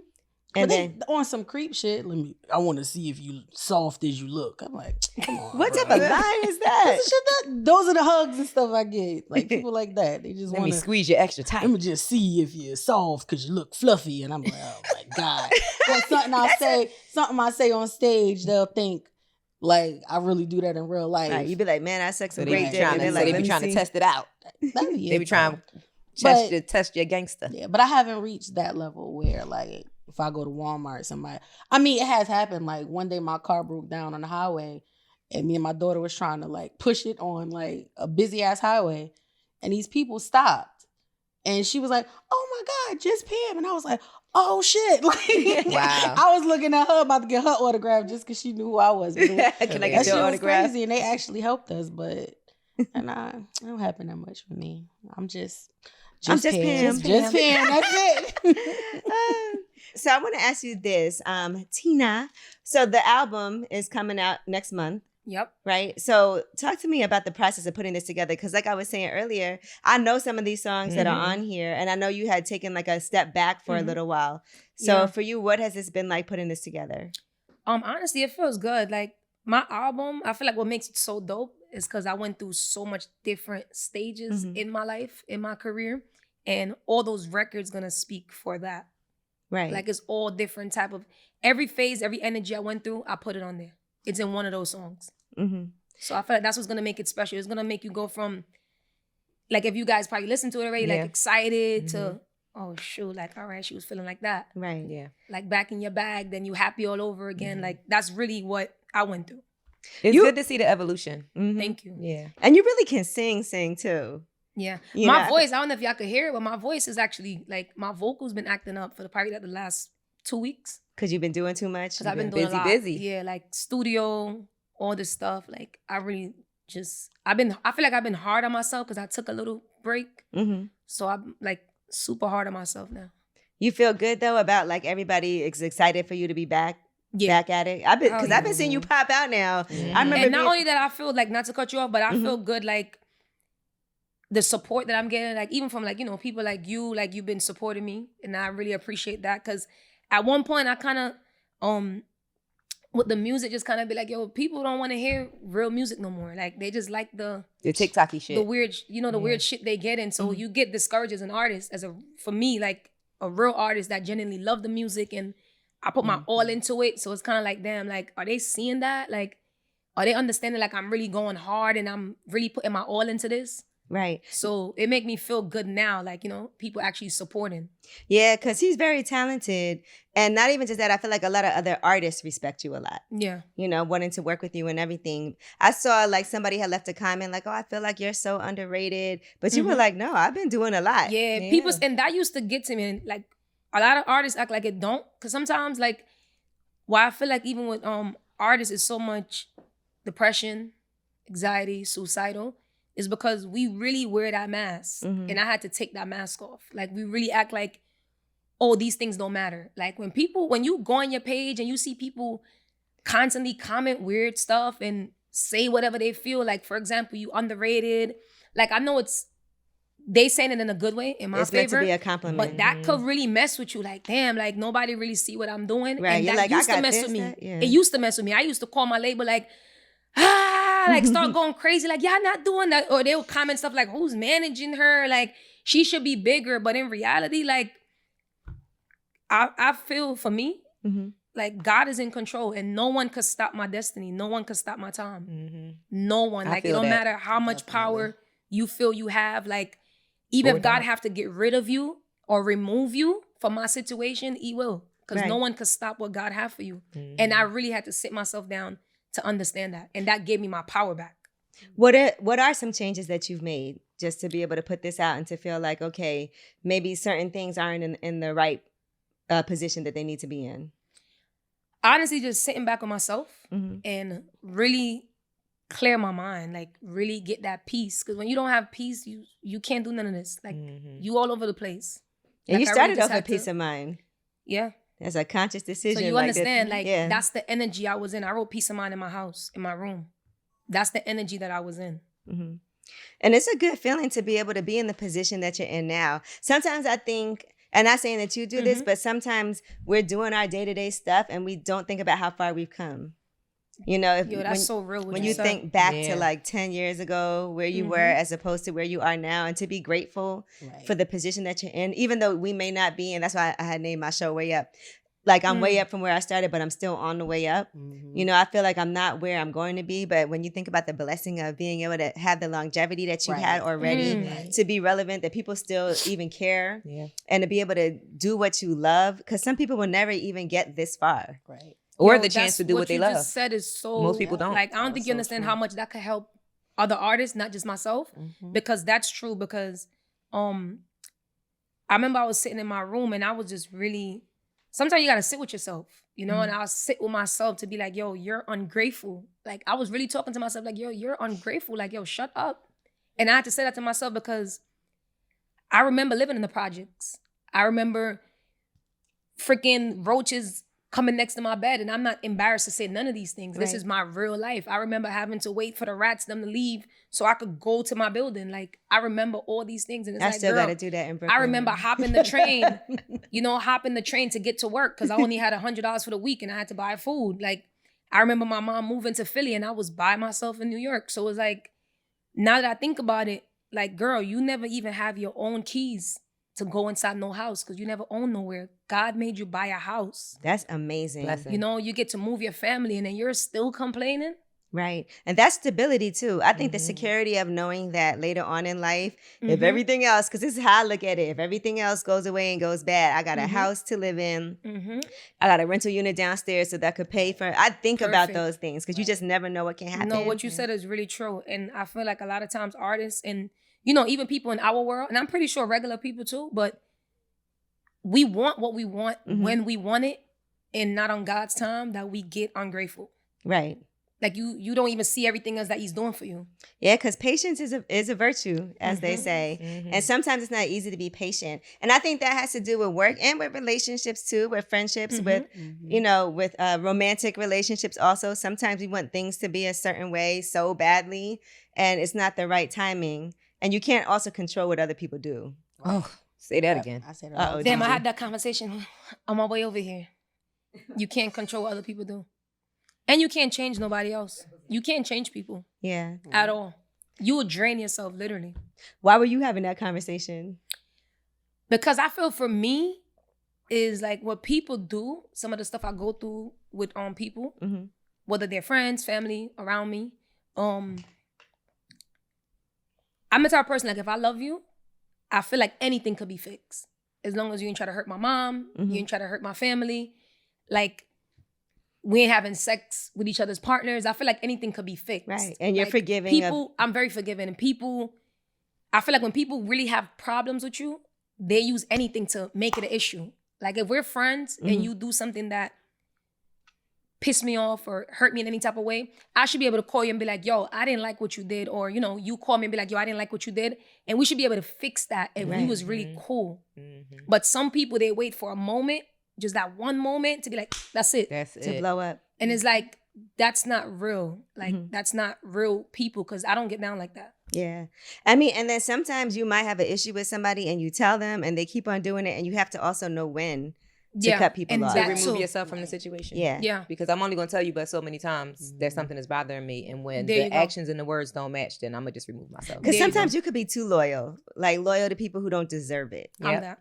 Speaker 1: And
Speaker 3: But
Speaker 1: then,
Speaker 3: they on some creep shit. I want to see if you soft as you look. I'm like, come on.
Speaker 1: what type
Speaker 3: bro.
Speaker 1: of line is that?
Speaker 3: That's the shit those are the hugs and stuff I get. Like people like that. They just
Speaker 2: Let
Speaker 3: want
Speaker 2: me
Speaker 3: to.
Speaker 2: squeeze you extra tight.
Speaker 3: Let me just see if you're soft because you look fluffy. And I'm like, oh my God. Or something I say on stage, they'll think like I really do that in real life.
Speaker 1: Right, you be like, man, I suck some
Speaker 2: So
Speaker 1: great
Speaker 2: they be
Speaker 1: dick,
Speaker 2: trying
Speaker 1: and
Speaker 2: to,
Speaker 1: they're
Speaker 2: so
Speaker 1: like,
Speaker 2: they
Speaker 1: let
Speaker 2: be
Speaker 1: me
Speaker 2: trying to
Speaker 1: see.
Speaker 2: test it out.
Speaker 3: That'd be
Speaker 2: They
Speaker 3: it,
Speaker 2: be trying
Speaker 3: though.
Speaker 2: to test your gangster.
Speaker 3: Yeah, but I haven't reached that level where like if I go to Walmart, it has happened. Like one day my car broke down on the highway and me and my daughter was trying to like push it on like a busy ass highway and these people stopped and she was like, oh my God, just Pam. And I was like, oh shit. Like,
Speaker 2: Wow.
Speaker 3: I was looking at her about to get her autograph just because she knew who I was. But
Speaker 1: Can I
Speaker 3: that
Speaker 1: get
Speaker 3: shit
Speaker 1: your
Speaker 3: was
Speaker 1: autograph?
Speaker 3: crazy and they actually helped us, but it don't happen that much for me. I'm just
Speaker 1: I'm just Pam.
Speaker 3: Just Pam. That's it.
Speaker 1: So I want to ask you this, Tina. So the album is coming out next month,
Speaker 4: Yep.
Speaker 1: right? So talk to me about the process of putting this together, because like I was saying earlier, I know some of these songs that are on here, and I know you had taken like a step back for a little while. So
Speaker 4: Yeah.
Speaker 1: for you, what has this been like putting this together?
Speaker 4: Honestly, it feels good. Like my album, I feel like what makes it so dope is because I went through so much different stages in my life, in my career, and all those records gonna speak for that.
Speaker 1: Right.
Speaker 4: Like it's all different type of every phase, every energy I went through, I put it on there. It's in one of those songs. So I feel like that's what's gonna make it special. It's gonna make you go from like if you guys probably listened to it already, like excited to oh shoot, like all right, she was feeling like that.
Speaker 1: Right.
Speaker 2: Yeah.
Speaker 4: Like back in your bag, then you happy all over again. Like that's really what I went through.
Speaker 2: It's good to see the evolution.
Speaker 4: Thank you.
Speaker 2: Yeah.
Speaker 1: And you really can sing too.
Speaker 4: Yeah.
Speaker 1: You
Speaker 4: My
Speaker 1: know,
Speaker 4: voice, I don't know if y'all could hear it, but my voice is actually like my vocals been acting up for probably like the last 2 weeks.
Speaker 1: Because you've been doing too much.
Speaker 4: Because I've been doing a lot. Yeah, like studio, all this stuff. Like I really just I feel like I've been hard on myself because I took a little break. So I'm like super hard on myself now.
Speaker 1: You feel good though about like everybody is excited for you to be back at it. I've been seeing you pop out now. I remember
Speaker 4: and not only that, I feel like not to cut you off, but I feel good like the support that I'm getting, like even from like, you know, people like you've been supporting me. And I really appreciate that. Cause at one point I kind of, with the music just kind of be like, yo, people don't want to hear real music no more. Like they just like the
Speaker 2: TikTok-y shit.
Speaker 4: The weird, weird shit they get in. So you get discouraged as an artist, for me, like a real artist that genuinely love the music and I put my all into it. So it's kind of like, damn, like, are they seeing that? Like, are they understanding like I'm really going hard and I'm really putting my all into this?
Speaker 1: Right.
Speaker 4: So it make me feel good now, like, you know, people actually supporting.
Speaker 1: Yeah, because he's very talented. And not even just that, I feel like a lot of other artists respect you a lot.
Speaker 4: Yeah.
Speaker 1: You know, wanting to work with you and everything. I saw like somebody had left a comment like, oh, I feel like you're so underrated. But you were like, no, I've been doing a lot.
Speaker 4: Yeah, people, and that used to get to me. And like a lot of artists act like it don't. Because sometimes like, why I feel like even with artists is so much depression, anxiety, suicidal, is because we really wear that mask. And I had to take that mask off. Like we really act like, oh, these things don't matter. Like when you go on your page and you see people constantly comment weird stuff and say whatever they feel, like for example, you underrated. Like I know they saying it in a good way, in my favor.
Speaker 1: It's meant to be a compliment.
Speaker 4: But that could really mess with you. Like, damn, like nobody really see what I'm doing.
Speaker 1: Right.
Speaker 4: And
Speaker 1: You're
Speaker 4: that
Speaker 1: like,
Speaker 4: used
Speaker 1: I got
Speaker 4: to mess
Speaker 1: this,
Speaker 4: with me.
Speaker 1: that, yeah.
Speaker 4: It used to mess with me. I used to call my label like, like start going crazy. Like, y'all not doing that. Or they would comment stuff like, who's managing her? Like, she should be bigger. But in reality, like, I feel for me, like God is in control and no one could stop my destiny. No one could stop my time. No one. Like, it don't matter how much power you feel you have. Like, even if God have to get rid of you or remove you from my situation, he will. Because no one could stop what God have for you. And I really had to sit myself down to understand that. And that gave me my power back.
Speaker 1: What are some changes that you've made just to be able to put this out and to feel like, okay, maybe certain things aren't in the right position that they need to be in?
Speaker 4: Honestly, just sitting back on myself and really clear my mind, like really get that peace. Because when you don't have peace, you can't do none of this. Like you all over the place.
Speaker 1: And
Speaker 4: Like,
Speaker 1: you
Speaker 4: I
Speaker 1: started
Speaker 4: really just
Speaker 1: off with
Speaker 4: had
Speaker 1: peace
Speaker 4: to-
Speaker 1: of mind.
Speaker 4: Yeah.
Speaker 1: As a conscious decision.
Speaker 4: So you understand, like
Speaker 1: yeah.
Speaker 4: that's the energy I was in. I wrote peace of mind in my house, in my room. That's the energy that I was in.
Speaker 1: Mm-hmm. And it's a good feeling to be able to be in the position that you're in now. Sometimes I think, and not saying that you do this, but sometimes we're doing our day-to-day stuff and we don't think about how far we've come. You know,
Speaker 4: That's so real.
Speaker 1: When you think back to like 10 years ago, where you were as opposed to where you are now, and to be grateful for the position that you're in, even though we may not be, and that's why I had named my show Way Up. Like I'm way up from where I started, but I'm still on the way up. You know, I feel like I'm not where I'm going to be, but when you think about the blessing of being able to have the longevity that you had already, to be relevant, that people still even care, and to be able to do what you love, because some people will never even get this far.
Speaker 3: Right.
Speaker 2: Or the chance to do what they love.
Speaker 4: What you just said is so...
Speaker 2: Most people don't.
Speaker 4: Like, I don't think you understand how much that could help other artists, not just myself, because that's true. Because I remember I was sitting in my room and I was just really... Sometimes you got to sit with yourself, you know, and I'll sit with myself to be like, yo, you're ungrateful. Like, I was really talking to myself like, yo, you're ungrateful. Like, yo, shut up. And I had to say that to myself because I remember living in the projects. I remember freaking roaches coming next to my bed, and I'm not embarrassed to say none of these things. This is my real life. I remember having to wait for the rats them to leave so I could go to my building. Like, I remember all these things, and it's
Speaker 1: I
Speaker 4: like,
Speaker 1: still
Speaker 4: girl,
Speaker 1: got to do that in Brooklyn.
Speaker 4: I remember hopping the train, hopping the train to get to work because I only had $100 for the week and I had to buy food. Like, I remember my mom moving to Philly and I was by myself in New York. So it's like, now that I think about it, like, girl, you never even have your own keys to go inside no house because you never own nowhere. God made you buy a house.
Speaker 1: That's amazing.
Speaker 2: Blessing.
Speaker 4: You know, you get to move your family and then you're still complaining.
Speaker 1: Right. And that's stability too. I think the security of knowing that later on in life, if everything else, because this is how I look at it, if everything else goes away and goes bad, I got a house to live in. I got a rental unit downstairs so that could pay for, I think about those things because you just never know what can happen.
Speaker 4: No, what you said is really true. And I feel like a lot of times artists and, you know, even people in our world, and I'm pretty sure regular people too, but we want what we want when we want it and not on God's time, that we get ungrateful.
Speaker 1: Right.
Speaker 4: Like you don't even see everything else that he's doing for you.
Speaker 1: Yeah, because patience is a virtue, as they say. And sometimes it's not easy to be patient. And I think that has to do with work and with relationships too, with friendships, with, you know, with romantic relationships also. Sometimes we want things to be a certain way so badly and it's not the right timing. And you can't also control what other people do.
Speaker 2: Oh, say that again.
Speaker 3: I said it.
Speaker 4: Damn, I had that conversation on my way over here. You can't control what other people do. And you can't change nobody else. You can't change people.
Speaker 1: Yeah.
Speaker 4: At all. You will drain yourself, literally.
Speaker 1: Why were you having that conversation?
Speaker 4: Because I feel for me is like what people do, some of the stuff I go through with people, whether they're friends, family, around me. I'm the type of person, like, if I love you, I feel like anything could be fixed. As long as you ain't try to hurt my mom, you ain't try to hurt my family. Like, we ain't having sex with each other's partners. I feel like anything could be fixed.
Speaker 1: Right. And you're
Speaker 4: like,
Speaker 1: forgiving.
Speaker 4: People, I'm very forgiving. And people, I feel like when people really have problems with you, they use anything to make it an issue. Like, if we're friends and you do something that piss me off or hurt me in any type of way, I should be able to call you and be like, yo, I didn't like what you did. Or, you know, you call me and be like, yo, I didn't like what you did. And we should be able to fix that if we was really cool. But some people, they wait for a moment, just that one moment to be like, that's it.
Speaker 2: That's
Speaker 1: to
Speaker 2: it.
Speaker 1: blow up.
Speaker 4: And it's like, that's not real. Like, that's not real people, because I don't get down like that.
Speaker 1: Yeah. I mean, and then sometimes you might have an issue with somebody and you tell them and they keep on doing it, and you have to also know when to cut people
Speaker 4: and
Speaker 1: off.
Speaker 2: To
Speaker 4: that
Speaker 2: remove
Speaker 4: too.
Speaker 2: yourself from the situation.
Speaker 1: Yeah.
Speaker 4: Yeah.
Speaker 2: Because I'm only going to tell you but so many times that something is bothering me. And when
Speaker 4: There you
Speaker 2: the
Speaker 4: go.
Speaker 2: actions and the words don't match, then I'm going to just remove myself.
Speaker 1: Because
Speaker 4: There you
Speaker 1: sometimes you could be too loyal, like loyal to people who don't deserve it.
Speaker 4: I'm
Speaker 2: Yep.
Speaker 4: that.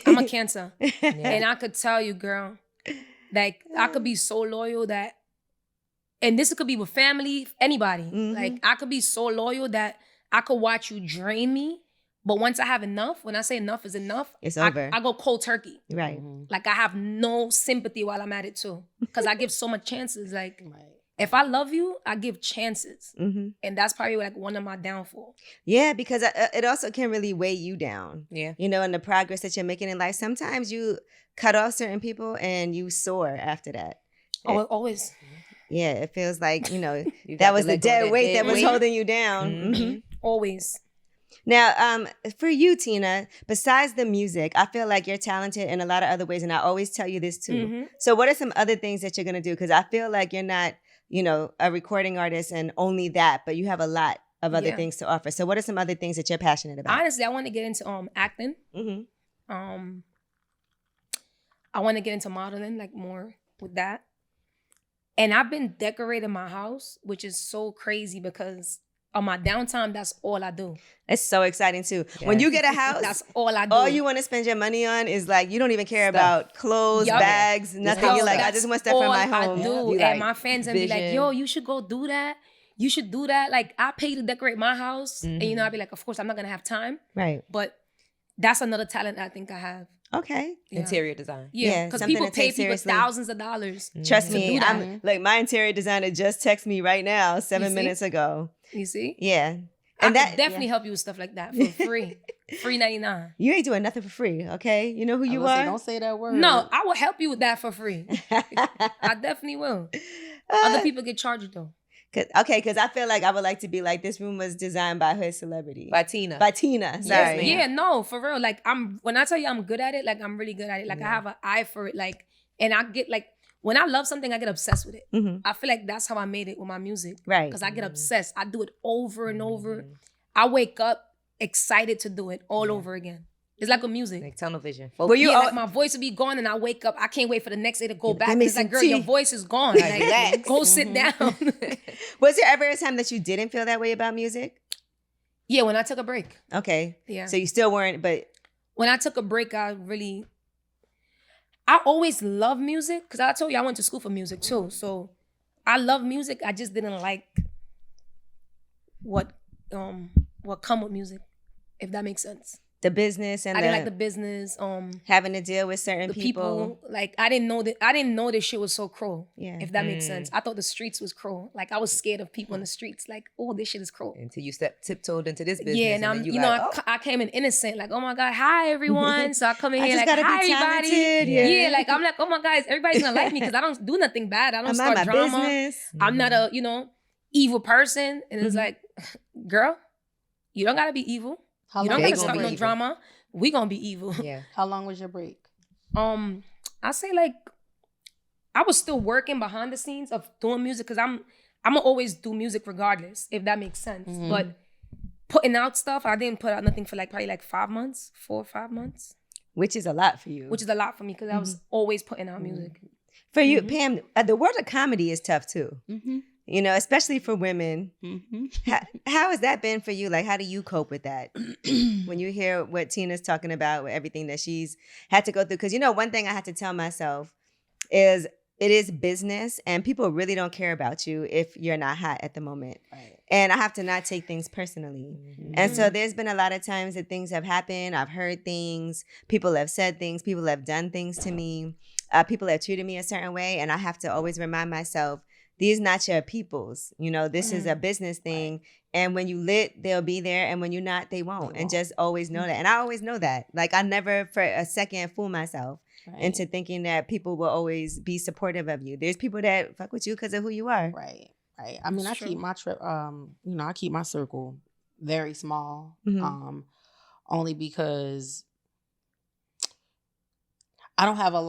Speaker 4: I'm a Cancer. And I could tell you, girl, like, I could be so loyal that, and this could be with family, anybody. Like, I could be so loyal that I could watch you drain me. But once I have enough, when I say enough is enough,
Speaker 1: It's over.
Speaker 4: I go cold turkey.
Speaker 1: Right.
Speaker 4: Like, I have no sympathy while I'm at it too. Because I give so much chances. Like, if I love you, I give chances. And that's probably like one of my downfalls.
Speaker 1: Yeah, because it also can really weigh you down.
Speaker 2: Yeah.
Speaker 1: You know, in the progress that you're making in life. Sometimes you cut off certain people and you soar after that.
Speaker 4: Oh, always.
Speaker 1: Yeah, it feels like,
Speaker 2: You
Speaker 1: that
Speaker 2: got
Speaker 1: was
Speaker 2: to
Speaker 1: the
Speaker 2: let go of
Speaker 1: dead
Speaker 2: that
Speaker 1: weight
Speaker 2: dead
Speaker 1: that was
Speaker 2: weight.
Speaker 1: holding you down.
Speaker 2: Mhm.
Speaker 1: Mhm.
Speaker 4: Always.
Speaker 1: Now, for you, Tina, besides the music, I feel like you're talented in a lot of other ways, and I always tell you this too.
Speaker 4: Mhm.
Speaker 1: So what are some other things that you're going to do? Because I feel like you're not, a recording artist and only that, but you have a lot of other
Speaker 4: Yeah.
Speaker 1: things to offer. So what are some other things that you're passionate about?
Speaker 4: Honestly, I want to get into acting.
Speaker 1: Mm-hmm.
Speaker 4: I want to get into modeling, like more with that. And I've been decorating my house, which is so crazy because on my downtime, that's all I do.
Speaker 1: It's so exciting too. When you get a house,
Speaker 4: That's all I do.
Speaker 1: all you want to spend your money on is like, you don't even care
Speaker 2: Stuff.
Speaker 1: about clothes,
Speaker 4: Yup.
Speaker 1: bags, nothing.
Speaker 2: house
Speaker 1: You're like, I
Speaker 2: stuff.
Speaker 1: just want stuff for my
Speaker 4: All
Speaker 1: home.
Speaker 4: I do.
Speaker 2: You
Speaker 4: And
Speaker 2: like
Speaker 4: my fans and be like,
Speaker 2: vision.
Speaker 4: yo, you should go do that. You should do that. Like, I pay to decorate my house. And I'll be like, of course, I'm not going to have time.
Speaker 1: Right.
Speaker 4: But that's another talent I think I have.
Speaker 1: Okay.
Speaker 4: Yeah.
Speaker 2: Interior design.
Speaker 4: Yeah, because
Speaker 1: something
Speaker 4: people
Speaker 1: to
Speaker 4: pay
Speaker 1: take
Speaker 4: people
Speaker 1: seriously.
Speaker 4: thousands of dollars.
Speaker 1: Trust
Speaker 4: to
Speaker 1: me,
Speaker 4: do that.
Speaker 1: I'm like, my interior designer just texted me right now, 7
Speaker 4: see?
Speaker 1: minutes ago.
Speaker 4: You see?
Speaker 1: Yeah.
Speaker 4: I
Speaker 1: And
Speaker 4: could
Speaker 1: that
Speaker 4: definitely help you with stuff like that for free. Free 99.
Speaker 1: You ain't doing nothing for free, okay? You know who you
Speaker 3: Say,
Speaker 1: are?
Speaker 3: don't say that word.
Speaker 4: No, I will help you with that for free. I definitely will. Other people get charged though.
Speaker 1: Because I feel like I would like to be like, this room was designed by HoodCelebrityy.
Speaker 2: By Tina.
Speaker 1: By Tina, sorry.
Speaker 2: ma'am.
Speaker 4: Yeah, no, for real. Like when I tell you I'm good at it, like I'm really good at it. Like I have an eye for it. Like, and I get like, when I love something, I get obsessed with it.
Speaker 1: Mhm.
Speaker 4: I feel like that's how I made it with my music.
Speaker 1: Right.
Speaker 4: Because I get obsessed. I do it over and over. I wake up excited to do it all over again. It's like a music.
Speaker 2: Like tunnel vision.
Speaker 1: Were you
Speaker 4: Yeah,
Speaker 1: al-
Speaker 4: like my voice will be gone and I wake up. I can't wait for the next day to go
Speaker 1: Give
Speaker 4: back.
Speaker 1: me
Speaker 4: And it's
Speaker 1: some
Speaker 4: like, girl,
Speaker 1: tea.
Speaker 4: your voice is gone. Like,
Speaker 2: Relax.
Speaker 4: go sit down.
Speaker 1: Was there ever a time that you didn't feel that way about music?
Speaker 4: Yeah, when I took a break.
Speaker 1: Okay.
Speaker 4: Yeah.
Speaker 1: So you still weren't, but
Speaker 4: When I took a break, I always loved music because I told you I went to school for music too. So I love music. I just didn't like what come with music, if that makes sense.
Speaker 1: the business and
Speaker 4: I didn't like the business.
Speaker 1: having to deal with certain
Speaker 4: The
Speaker 1: people.
Speaker 4: people, like I didn't know this shit was so cruel.
Speaker 1: Yeah.
Speaker 4: If that makes sense. I thought the streets was cruel. Like I was scared of people in the streets. Like, oh, this shit is cruel.
Speaker 2: Until you tiptoed into this business.
Speaker 4: Yeah, and I'm,
Speaker 2: then
Speaker 4: you
Speaker 2: like,
Speaker 4: know,
Speaker 2: oh.
Speaker 4: I came in innocent, like, oh my God, hi everyone. So I come in
Speaker 1: I
Speaker 4: here
Speaker 1: just
Speaker 4: like,
Speaker 1: gotta be
Speaker 4: hi everybody.
Speaker 1: talented,
Speaker 4: Yeah, like I'm like, oh my God, everybody's gonna like me because I don't do nothing bad. I don't
Speaker 1: I'm
Speaker 4: start
Speaker 1: not my
Speaker 4: drama.
Speaker 1: business.
Speaker 4: I'm not a, evil person. And it's like, girl, you don't gotta be evil.
Speaker 3: How
Speaker 4: You
Speaker 3: long,
Speaker 4: don't
Speaker 2: They
Speaker 4: gotta
Speaker 2: gonna
Speaker 4: start
Speaker 2: be
Speaker 4: no
Speaker 2: evil.
Speaker 4: drama. We gonna be evil.
Speaker 2: Yeah.
Speaker 3: how long was your break?
Speaker 4: I say like I was still working behind the scenes of doing music because I'm gonna always do music regardless, if that makes sense.
Speaker 3: Mhm.
Speaker 4: But putting out stuff, I didn't put out nothing for like probably like 5 months, 4 or 5 months,
Speaker 1: Which is a lot for you.
Speaker 4: which is a lot for me because I was always putting out music.
Speaker 1: For you, Pam, the world of comedy is tough too.
Speaker 3: Mm-hmm.
Speaker 1: Especially for women.
Speaker 3: Mm-hmm.
Speaker 1: How has that been for you? Like, how do you cope with that? When you hear what Tina's talking about, with everything that she's had to go through. Because, one thing I had to tell myself is it is business and people really don't care about you if you're not hot at the moment.
Speaker 3: Right.
Speaker 1: And I have to not take things personally. And so there's been a lot of times that things have happened. I've heard things. People have said things. People have done things to me. People have treated me a certain way. And I have to always remind myself, these not your peoples. This is a business thing. And when you lit, they'll be there. And when you're not, they won't. And just always know that. And I always know that. Like, I never for a second fool myself into thinking that people will always be supportive of you. There's people that fuck with you because of who you are.
Speaker 3: Right. I mean,
Speaker 4: It's
Speaker 3: I keep
Speaker 4: true.
Speaker 3: my trip. I keep my circle very small.
Speaker 1: Mhm.
Speaker 3: Only because I don't have a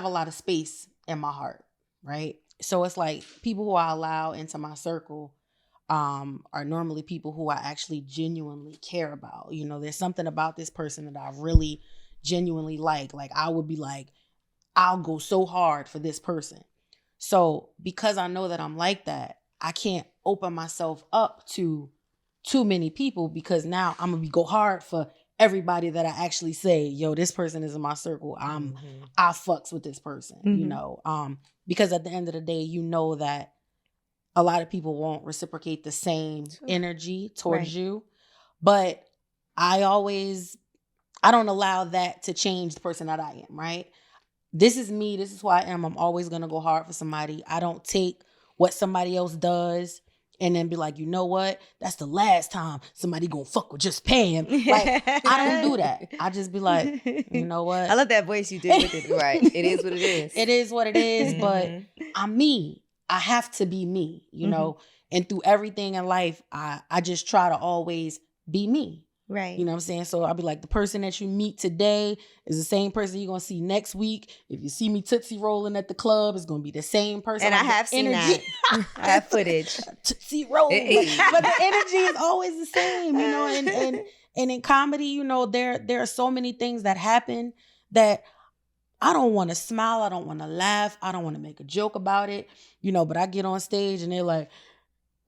Speaker 3: lot of space in my heart. Right. So it's like people who I allow into my circle are normally people who I actually genuinely care about. There's something about this person that I really genuinely like. Like I would be like, I'll go so hard for this person. So because I know that I'm like that, I can't open myself up to too many people because now I'm gonna go hard for everybody that I actually say, yo, this person is in my circle. I fucks with this person, because at the end of the day, that a lot of people won't reciprocate the same energy towards you. But I don't allow that to change the person that I am, right? This is me. This is who I am. I'm always going to go hard for somebody. I don't take what somebody else does and then be like, you know what? That's the last time somebody gonna fuck with just Pam. Like, I don't do that. I just be like, you know what?
Speaker 1: I love that voice you did with it.
Speaker 2: Right. It is what it is.
Speaker 3: It is what it is, but I'm me. I have to be me, you know, and through everything in life, I just try to always be me.
Speaker 1: Right.
Speaker 3: You know what I'm saying? So I'll be like, the person that you meet today is the same person you're going to see next week. If you see me Tootsie rolling at the club, it's going to be the same person.
Speaker 1: And I have seen that. I have footage.
Speaker 3: Tootsie rolling. But the energy is always the same, you know, and in comedy, you know, there are so many things that happen that I don't want to smile. I don't want to laugh. I don't want to make a joke about it, you know, but I get on stage and they're like,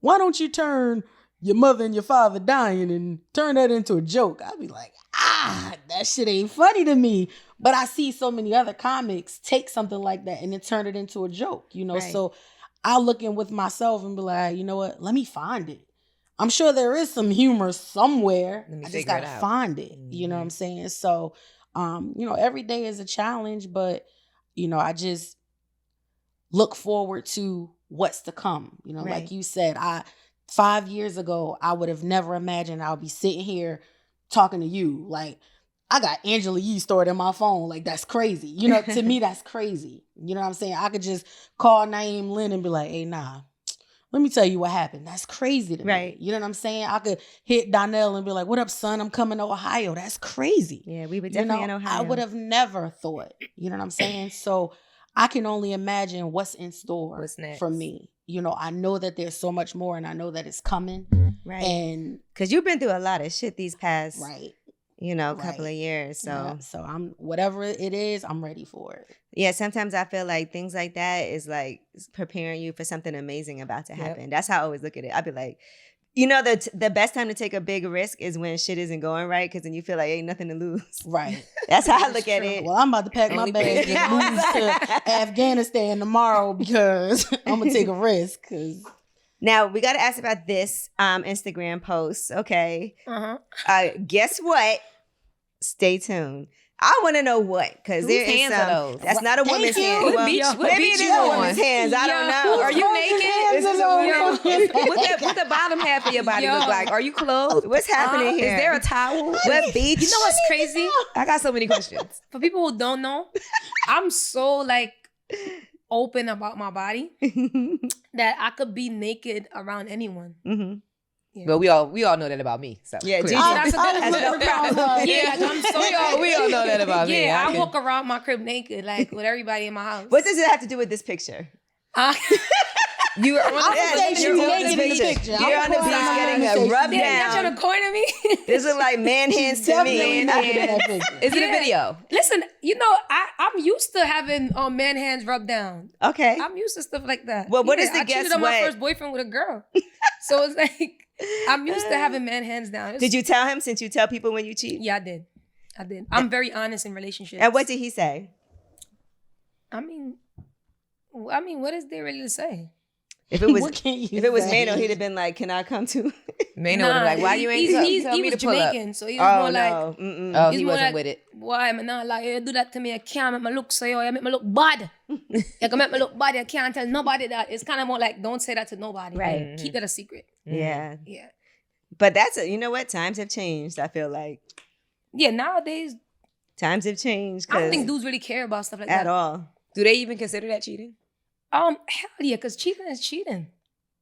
Speaker 3: why don't you turn your mother and your father dying and turn that into a joke? I'd be like, that shit ain't funny to me. But I see so many other comics take something like that and then turn it into a joke, you know? Right. So I'll look in with myself and be like, you know what? Let me find it. I'm sure there is some humor somewhere. I just got to find it. You know what I'm saying? So, you know, every day is a challenge, but, you know, I just look forward to what's to come. You know, like you said, 5 years ago, I would have never imagined I'll be sitting here talking to you. Like, I got Angela Yee stored in my phone. Like, that's crazy. You know, to me, that's crazy. You know what I'm saying? I could just call Naeem Lynn and be like, hey, nah, let me tell you what happened. That's crazy to me. You know what I'm saying? I could hit Donnell and be like, what up, son? I'm coming to Ohio. That's crazy.
Speaker 1: Yeah, we were definitely in Ohio.
Speaker 3: I would have never thought. You know what I'm saying? So I can only imagine what's in store for me. You know, I know that there's so much more and I know that it's coming.
Speaker 1: Right.
Speaker 3: And
Speaker 1: because you've been through a lot of shit these past, you know, couple of years. So,
Speaker 3: yeah, so I'm, whatever it is, I'm ready for it.
Speaker 1: Yeah. Sometimes I feel like things like that is like preparing you for something amazing about to happen. That's how I always look at it. I'd be like, you know, the best time to take a big risk is when shit isn't going right, because then you feel like ain't nothing to lose.
Speaker 3: Right.
Speaker 1: That's how I look at it.
Speaker 3: Well, I'm about to pack my bags and move to Afghanistan tomorrow because I'm going to take a risk.
Speaker 1: Now, we got to ask about this Instagram post, okay? Guess what? Stay tuned. I want to know what, because there is some. That's not a woman's hand. Well, maybe it is a woman's hands. I don't know.
Speaker 2: Are you naked? What the bottom half of your body look like? Are you clothed?
Speaker 1: What's happening here?
Speaker 2: Is there a towel?
Speaker 1: What beach?
Speaker 4: You know what's crazy?
Speaker 2: I got so many questions.
Speaker 4: For people who don't know, I'm so like open about my body that I could be naked around anyone.
Speaker 2: Yeah. Well, we all know that about me. So
Speaker 1: yeah,
Speaker 2: that's
Speaker 1: a
Speaker 2: we all know that about me.
Speaker 4: Yeah, I walk around my crib naked, like with everybody in my house.
Speaker 1: What does it have to do with this picture?
Speaker 2: You are on
Speaker 1: the beach. You're on the beach getting a rub down.
Speaker 4: Y'all trying to corner me?
Speaker 1: This look like man hands to me.
Speaker 2: Is it a video?
Speaker 4: Listen, you know, I'm used to having man hands rubbed down.
Speaker 1: Okay.
Speaker 4: I'm used to stuff like that.
Speaker 1: Well, what is the guess what?
Speaker 4: I cheated on my first boyfriend with a girl. So it's like, I'm used to having man hands down.
Speaker 1: Did you tell him, since you tell people when you cheat?
Speaker 4: Yeah, I did. I'm very honest in relationships.
Speaker 1: And what did he say?
Speaker 4: I mean, what is there really to say?
Speaker 1: If it was Mano, he'd have been like, "Can I come too?"
Speaker 2: Mano would have been like, "Why you ain't tell me to pull
Speaker 4: Jamaican,
Speaker 2: up?"
Speaker 4: So he was more like,
Speaker 2: "Oh, he wasn't with it."
Speaker 4: Why am I not like, you do that to me? I can't make me look so you make me look bad. You can make me look bad. I can't tell nobody that. It's kind of more like, don't say that to nobody.
Speaker 1: Right.
Speaker 4: Keep that a secret.
Speaker 1: Yeah.
Speaker 4: Yeah.
Speaker 1: But you know what? Times have changed. I feel like.
Speaker 4: Yeah. Nowadays,
Speaker 1: times have changed.
Speaker 4: I don't think dudes really care about stuff like that
Speaker 1: at all.
Speaker 2: Do they even consider that cheating?
Speaker 4: Hell yeah, because cheating is cheating.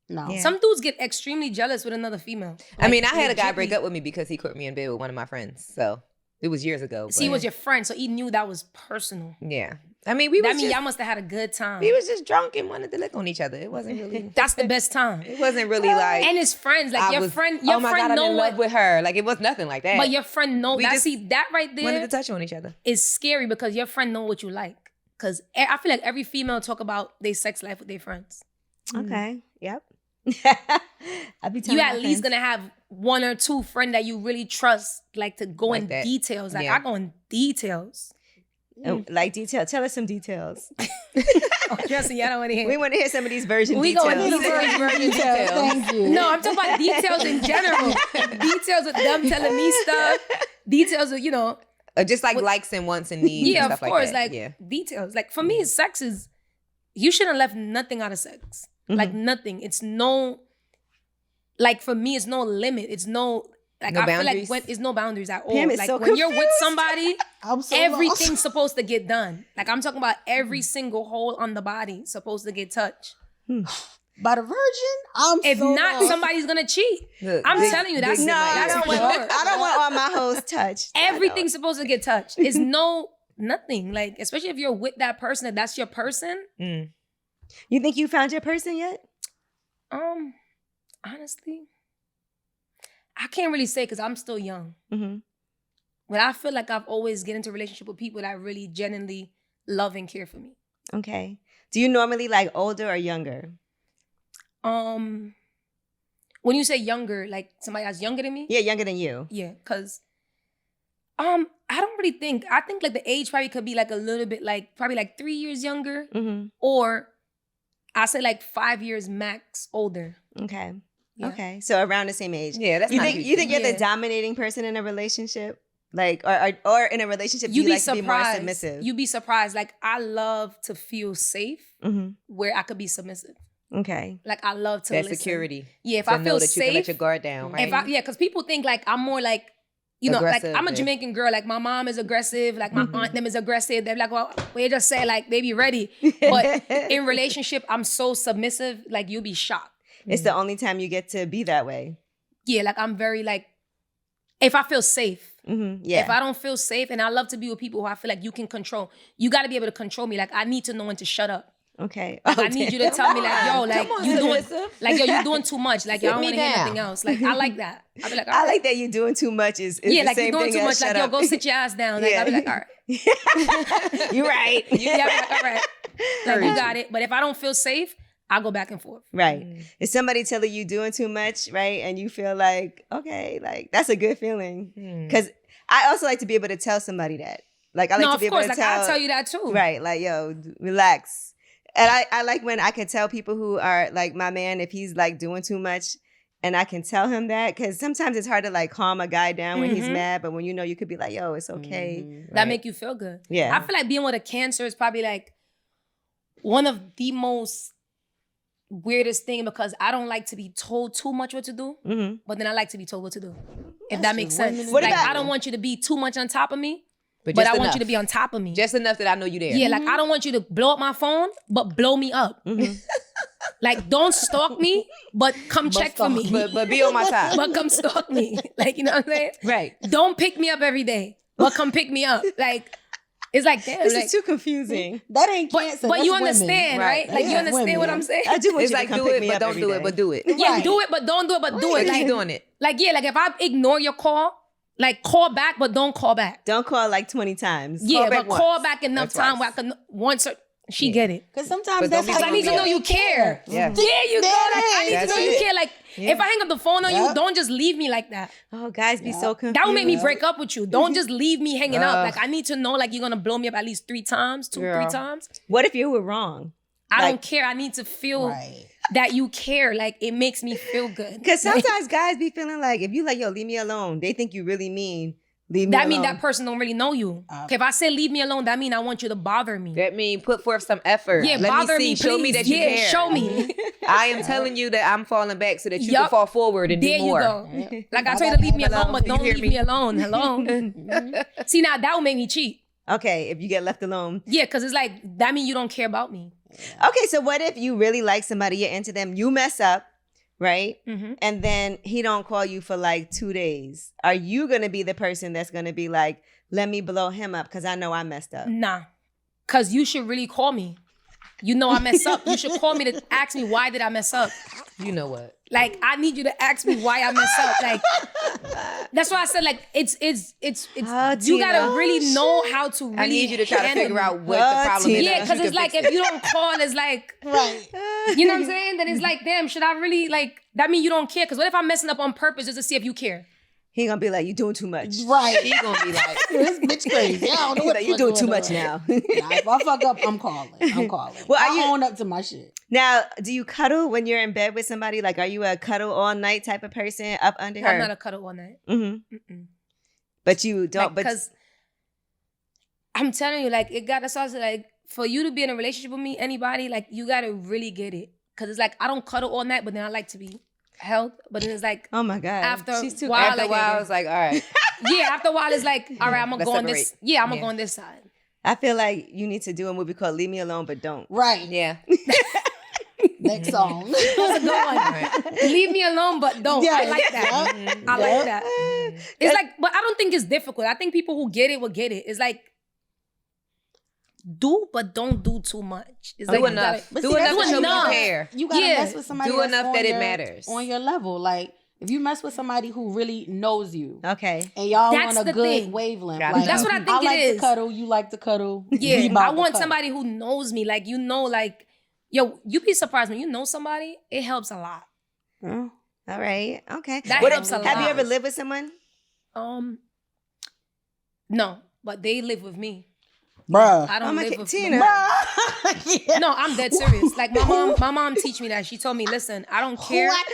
Speaker 3: No.
Speaker 1: Yeah.
Speaker 4: Some dudes get extremely jealous with another female.
Speaker 2: I mean, I had a guy break up with me because he caught me in bed with one of my friends. So it was years ago.
Speaker 4: See, he was your friend, so he knew that was personal.
Speaker 2: Yeah. I mean, y'all
Speaker 4: must have had a good time.
Speaker 2: We was just drunk and wanted to lick on each other. It wasn't really.
Speaker 4: That's the best time.
Speaker 2: It wasn't really like.
Speaker 4: And his friends, like your friend
Speaker 2: oh my God,
Speaker 4: know
Speaker 2: I'm in love with her. Like it was nothing like that.
Speaker 4: But your friend know that. See, that right there.
Speaker 2: Wanted to touch on each other.
Speaker 4: Is scary because your friend know what you like. Because I feel like every female talk about their sex life with their friends.
Speaker 1: Okay. Yep.
Speaker 4: You at least gonna have one or two friends that you really trust, like to go in details. Like I go in details.
Speaker 1: Like detail. Tell us some details.
Speaker 4: Justin, y'all don't want to hear.
Speaker 1: We want to hear some of these version
Speaker 4: we
Speaker 1: details.
Speaker 4: We going to the version details.
Speaker 3: Thank you.
Speaker 4: No, I'm talking about details in general. Details of them telling me stuff. Details of,
Speaker 2: just like likes and wants and needs.
Speaker 4: Yeah,
Speaker 2: and stuff
Speaker 4: of course.
Speaker 2: Like that.
Speaker 4: Details. Like for me, sex is, you shouldn't have left nothing out of sex. Mm-hmm. Like nothing. It's no, like for me, it's no limit. It's no, like I
Speaker 2: boundaries?
Speaker 4: feel like it's no boundaries at all.
Speaker 1: Damn,
Speaker 4: like
Speaker 1: so
Speaker 4: when you're with somebody,
Speaker 3: so
Speaker 4: everything's supposed to get done. Like I'm talking about every single hole on the body supposed to get touched.
Speaker 3: By the virgin, I'm
Speaker 4: If
Speaker 3: so
Speaker 4: not,
Speaker 3: lost.
Speaker 4: somebody's gonna cheat.
Speaker 2: Look,
Speaker 4: I'm
Speaker 2: big-
Speaker 4: telling you, that's
Speaker 2: big
Speaker 1: No, I
Speaker 4: that's
Speaker 1: don't
Speaker 4: for
Speaker 1: want.
Speaker 4: sure.
Speaker 1: I don't want all my hoes touched.
Speaker 4: Everything's supposed to get touched. It's nothing. Like, especially if you're with that person, if that's your person.
Speaker 2: Mm.
Speaker 1: You think you found your person yet?
Speaker 4: Honestly, I can't really say because I'm still young.
Speaker 1: Mm-hmm.
Speaker 4: But I feel like I've always get into a relationship with people that really genuinely love and care for me.
Speaker 1: Okay. Do you normally like older or younger?
Speaker 4: When you say younger, like somebody that's younger than me?
Speaker 1: Yeah, younger than you.
Speaker 4: Yeah, because I don't really think. I think like the age probably could be like a little bit like probably like 3 years younger,
Speaker 1: Mm-hmm.
Speaker 4: or I say like 5 years max older.
Speaker 1: Okay.
Speaker 4: Yeah.
Speaker 1: Okay. So around the same age.
Speaker 2: Yeah, that's
Speaker 1: You
Speaker 2: not
Speaker 1: think
Speaker 2: creepy.
Speaker 1: you're the
Speaker 4: Yeah.
Speaker 1: dominating person in a relationship? Like or in a relationship
Speaker 4: You'd
Speaker 1: you
Speaker 4: be
Speaker 1: like to be more
Speaker 4: surprised.
Speaker 1: submissive?
Speaker 4: You'd be surprised. Like I love to feel safe
Speaker 1: Mm-hmm.
Speaker 4: where I could be submissive.
Speaker 1: Okay.
Speaker 4: Like I love to
Speaker 2: That
Speaker 4: listen.
Speaker 2: security.
Speaker 4: Yeah, if
Speaker 2: To
Speaker 4: I
Speaker 2: know
Speaker 4: feel
Speaker 2: that you can let
Speaker 4: safe,
Speaker 2: your guard down, right?
Speaker 4: because people think like I'm more like, you know, like
Speaker 2: Aggressive,
Speaker 4: I'm a
Speaker 2: yeah.
Speaker 4: Jamaican girl. Like my mom is aggressive. Like my aunt them is aggressive. They're like, well, we just say like they be ready. But in relationship, I'm so submissive. Like you'll be shocked.
Speaker 1: It's the only time you get to be that way.
Speaker 4: Yeah, like I'm very like, if I feel safe.
Speaker 1: Mm-hmm. Yeah.
Speaker 4: If I don't feel safe, and I love to be with people who I feel like you can control. You got to be able to control me. Like I need to know when to shut up.
Speaker 1: Okay.
Speaker 4: Like
Speaker 1: Oh,
Speaker 4: I need
Speaker 1: damn.
Speaker 4: you to tell me like, yo, like
Speaker 2: Come on,
Speaker 4: you doing,
Speaker 2: submissive.
Speaker 4: like yo, you doing too much. Like yo, I
Speaker 2: Sit
Speaker 4: don't
Speaker 2: me
Speaker 4: want to hear
Speaker 2: down.
Speaker 4: nothing else. Like I like that. I be like, all
Speaker 1: I
Speaker 4: right.
Speaker 1: like that you're doing too much is
Speaker 4: Yeah,
Speaker 1: the
Speaker 4: like
Speaker 1: same
Speaker 4: you're doing
Speaker 1: thing
Speaker 4: too
Speaker 1: as
Speaker 4: much. Like
Speaker 1: shut
Speaker 4: yo,
Speaker 1: up.
Speaker 4: go sit your ass down. Like
Speaker 1: Yeah.
Speaker 4: I be like, all right.
Speaker 1: You're right.
Speaker 4: Yeah, I be like, all right. Like you got it. But if I don't feel safe, I go back and forth.
Speaker 1: Right. If somebody telling you doing too much, right, and you feel like, okay, like that's a good feeling. Because I also like to be able to tell somebody that. Like I like
Speaker 4: No,
Speaker 1: to
Speaker 4: of
Speaker 1: be able
Speaker 4: course.
Speaker 1: to
Speaker 4: Like
Speaker 1: tell.
Speaker 4: I'll tell you that too.
Speaker 1: Right. Like, yo, relax. And I like when I can tell people who are like my man if he's like doing too much, and I can tell him that, because sometimes it's hard to like calm a guy down when he's
Speaker 4: Mhm.
Speaker 1: mad, but when you know you could be like, yo, it's okay.
Speaker 4: That make you feel good.
Speaker 1: Yeah.
Speaker 4: I feel like being with a Cancer is probably like one of the most weirdest thing because I don't like to be told too much what to do,
Speaker 1: Mm-hmm.
Speaker 4: but then I like to be told what to do. If
Speaker 3: That's
Speaker 4: that makes
Speaker 3: the women
Speaker 4: sense.
Speaker 3: in
Speaker 1: What
Speaker 4: Like
Speaker 1: about-
Speaker 4: I don't want you to be too much on top of me, but
Speaker 2: just
Speaker 4: I want
Speaker 2: enough.
Speaker 4: you to be on top of me.
Speaker 2: Just enough that I know you there.
Speaker 4: Yeah, like I don't want you to blow up my phone, but blow me up.
Speaker 1: Mm-hmm.
Speaker 4: Like don't stalk me, but come
Speaker 3: But
Speaker 4: check for
Speaker 3: stalk
Speaker 4: me.
Speaker 2: But be on my side.
Speaker 4: But come stalk me. Like, you know what I'm saying?
Speaker 2: Right.
Speaker 4: Don't pick me up every day, but come pick me up. Like, it's like, damn.
Speaker 1: This
Speaker 4: like,
Speaker 1: is too confusing.
Speaker 3: That ain't
Speaker 4: but
Speaker 3: Cancer.
Speaker 4: but
Speaker 3: that's
Speaker 4: you
Speaker 3: women.
Speaker 4: understand, right?
Speaker 2: Right.
Speaker 4: Like, you
Speaker 3: Yeah,
Speaker 4: understand
Speaker 3: women.
Speaker 4: what I'm saying?
Speaker 1: I do want
Speaker 2: It's
Speaker 1: you
Speaker 2: like
Speaker 1: to come
Speaker 2: do
Speaker 1: pick
Speaker 2: it,
Speaker 1: me
Speaker 2: but
Speaker 1: up
Speaker 2: don't
Speaker 1: every
Speaker 2: do
Speaker 1: day.
Speaker 2: it, but do it.
Speaker 4: Yeah,
Speaker 3: Right.
Speaker 4: do it, but don't do it, but do it.
Speaker 2: Keep
Speaker 4: Like,
Speaker 2: doing it.
Speaker 4: like, yeah, like if I ignore your call, like call back, but don't call back.
Speaker 1: Don't call like 20 times.
Speaker 4: Yeah,
Speaker 2: back
Speaker 4: but call
Speaker 2: once.
Speaker 4: back enough
Speaker 2: That's
Speaker 4: time
Speaker 2: twice.
Speaker 4: where I can once or she
Speaker 2: Yeah.
Speaker 4: get it.
Speaker 3: Because sometimes
Speaker 2: But
Speaker 3: that's
Speaker 2: don't be
Speaker 3: how
Speaker 4: Because I need to know you care.
Speaker 2: Yeah.
Speaker 4: There you go. Like, I need to
Speaker 2: That's
Speaker 4: know you
Speaker 2: it.
Speaker 4: care. Like, if I hang up the phone on you,
Speaker 3: Yep.
Speaker 4: don't just leave me like that.
Speaker 1: Oh, guys be so confused.
Speaker 4: That would make me break up with you. Don't just leave me hanging up.
Speaker 2: Ugh.
Speaker 4: Like, I need to know, like, you're going to blow me up at least 3 times, 2, 3
Speaker 2: Girl.
Speaker 4: times.
Speaker 1: What if you were wrong?
Speaker 4: I
Speaker 1: Like-
Speaker 4: don't care. I need to feel
Speaker 3: Right.
Speaker 4: that you care. Like, it makes me feel good.
Speaker 1: Because sometimes guys be feeling like, if you like, yo, leave me alone, they think you really mean leave me
Speaker 4: That
Speaker 1: alone.
Speaker 4: mean that person don't really know you. Okay, if I say leave me alone, that mean I want you to bother me.
Speaker 2: That mean put forth some effort.
Speaker 4: Yeah,
Speaker 2: Let
Speaker 4: bother
Speaker 2: me
Speaker 4: me,
Speaker 2: see. Show me
Speaker 4: please.
Speaker 2: that you
Speaker 4: Yeah,
Speaker 2: care.
Speaker 4: show me.
Speaker 2: I am telling you that I'm falling back so that you can
Speaker 4: Yup.
Speaker 2: fall forward and
Speaker 4: There
Speaker 2: do more.
Speaker 4: you go. Like, I told you to leave me alone, but
Speaker 2: You
Speaker 4: don't
Speaker 2: hear
Speaker 4: leave
Speaker 2: me?
Speaker 4: me alone. Hello. See, now that would make me cheat.
Speaker 1: Okay, if you get left alone.
Speaker 4: Yeah, because it's like, that mean you don't care about me.
Speaker 1: Okay, so what if you really like somebody, you're into them, you mess up, right?
Speaker 4: Mhm.
Speaker 1: And then he don't call you for like 2 days. Are you going to be the person that's going to be like, let me blow him up because I know I messed up?
Speaker 4: Nah, because you should really call me. You know I mess up. You should call me to ask me why did I mess up.
Speaker 2: You know what?
Speaker 4: Like, I need you to ask me why I mess up. Like, that's why I said, like, it's
Speaker 1: Oh,
Speaker 4: you gotta
Speaker 1: Tina.
Speaker 4: really know how to really
Speaker 2: I need you to try to
Speaker 4: handle
Speaker 2: figure
Speaker 4: me.
Speaker 2: out what
Speaker 1: Oh,
Speaker 2: the problem is.
Speaker 1: Tina.
Speaker 4: Yeah, because
Speaker 2: You
Speaker 4: it's
Speaker 2: can
Speaker 4: like,
Speaker 2: fix
Speaker 4: if you don't call, it's like,
Speaker 3: Right.
Speaker 4: you know what I'm saying? Then it's like, damn, should I really, like, that mean you don't care? Because what if I'm messing up on purpose just to see if you care?
Speaker 1: He going to be like, you doing too much.
Speaker 3: Right.
Speaker 2: He gonna be like,
Speaker 3: This bitch crazy. I don't know
Speaker 1: He
Speaker 3: what
Speaker 1: like,
Speaker 3: the
Speaker 1: you
Speaker 3: fuck
Speaker 1: doing too
Speaker 3: going
Speaker 1: much
Speaker 3: on.
Speaker 1: now.
Speaker 3: Nah, if I fuck up, I'm calling.
Speaker 1: Well, are
Speaker 3: I
Speaker 1: you-
Speaker 3: own up to my shit.
Speaker 1: Now, do you cuddle when you're in bed with somebody? Like, are you a cuddle all night type of person up under her?
Speaker 4: I'm not a cuddle all night.
Speaker 1: Mm-hmm.
Speaker 4: Mm-mm.
Speaker 1: But you don't.
Speaker 4: Because I'm telling you, like, it got us also, like, for you to be in a relationship with me, anybody, like, you gotta really get it. Because it's like, I don't cuddle all night, but then I like to be held. But then it's like,
Speaker 1: oh my God.
Speaker 4: after
Speaker 1: She's too.
Speaker 4: while,
Speaker 2: after a
Speaker 4: like,
Speaker 2: while, it's like, all right.
Speaker 4: yeah, after a while, it's like, all right, I'm gonna
Speaker 2: Let's
Speaker 4: go on this.
Speaker 2: separate.
Speaker 4: Yeah, I'm gonna
Speaker 2: Yeah.
Speaker 4: go on this side.
Speaker 1: I feel like you need to do a movie called Leave Me Alone, but don't.
Speaker 3: Right.
Speaker 2: Yeah.
Speaker 3: Next song.
Speaker 4: That's a good one. Leave me alone, but don't. I like that. I like that. It's like, but I don't think it's difficult. I think people who get it will get it. It's like, do, but don't do too much. It's
Speaker 2: Do
Speaker 4: like
Speaker 2: enough.
Speaker 3: But
Speaker 2: Do
Speaker 3: see,
Speaker 2: enough
Speaker 3: that's
Speaker 2: to show
Speaker 4: enough.
Speaker 2: you care.
Speaker 3: You gotta
Speaker 4: Yeah.
Speaker 3: mess with somebody
Speaker 2: Do
Speaker 3: that's
Speaker 2: enough
Speaker 3: on
Speaker 2: that it
Speaker 3: your-
Speaker 2: matters.
Speaker 3: on your level. Like if you mess with somebody who really knows you
Speaker 1: Okay.
Speaker 3: and y'all
Speaker 4: That's
Speaker 3: on a
Speaker 4: the
Speaker 3: good
Speaker 4: thing.
Speaker 3: wavelength,
Speaker 2: Gotta
Speaker 3: like,
Speaker 2: That's
Speaker 4: what I think
Speaker 3: I
Speaker 4: it
Speaker 3: like
Speaker 4: is.
Speaker 3: to cuddle, you like to cuddle. we
Speaker 4: Yeah,
Speaker 3: about
Speaker 4: I
Speaker 3: to
Speaker 4: want
Speaker 3: cuddle.
Speaker 4: somebody who knows me. Like, you know, like, yo, you be surprised when you know somebody. It helps a lot.
Speaker 3: Yeah.
Speaker 1: All right. Okay.
Speaker 4: That
Speaker 1: What-
Speaker 4: helps a lot.
Speaker 1: Have you ever lived with someone?
Speaker 4: No, but they live with me.
Speaker 3: Bruh.
Speaker 4: I don't
Speaker 1: my
Speaker 4: live with
Speaker 1: Tina.
Speaker 3: Bruh. Yeah.
Speaker 4: No, I'm dead serious. Like my mom teach me that. She told me, listen, I don't care.
Speaker 3: What?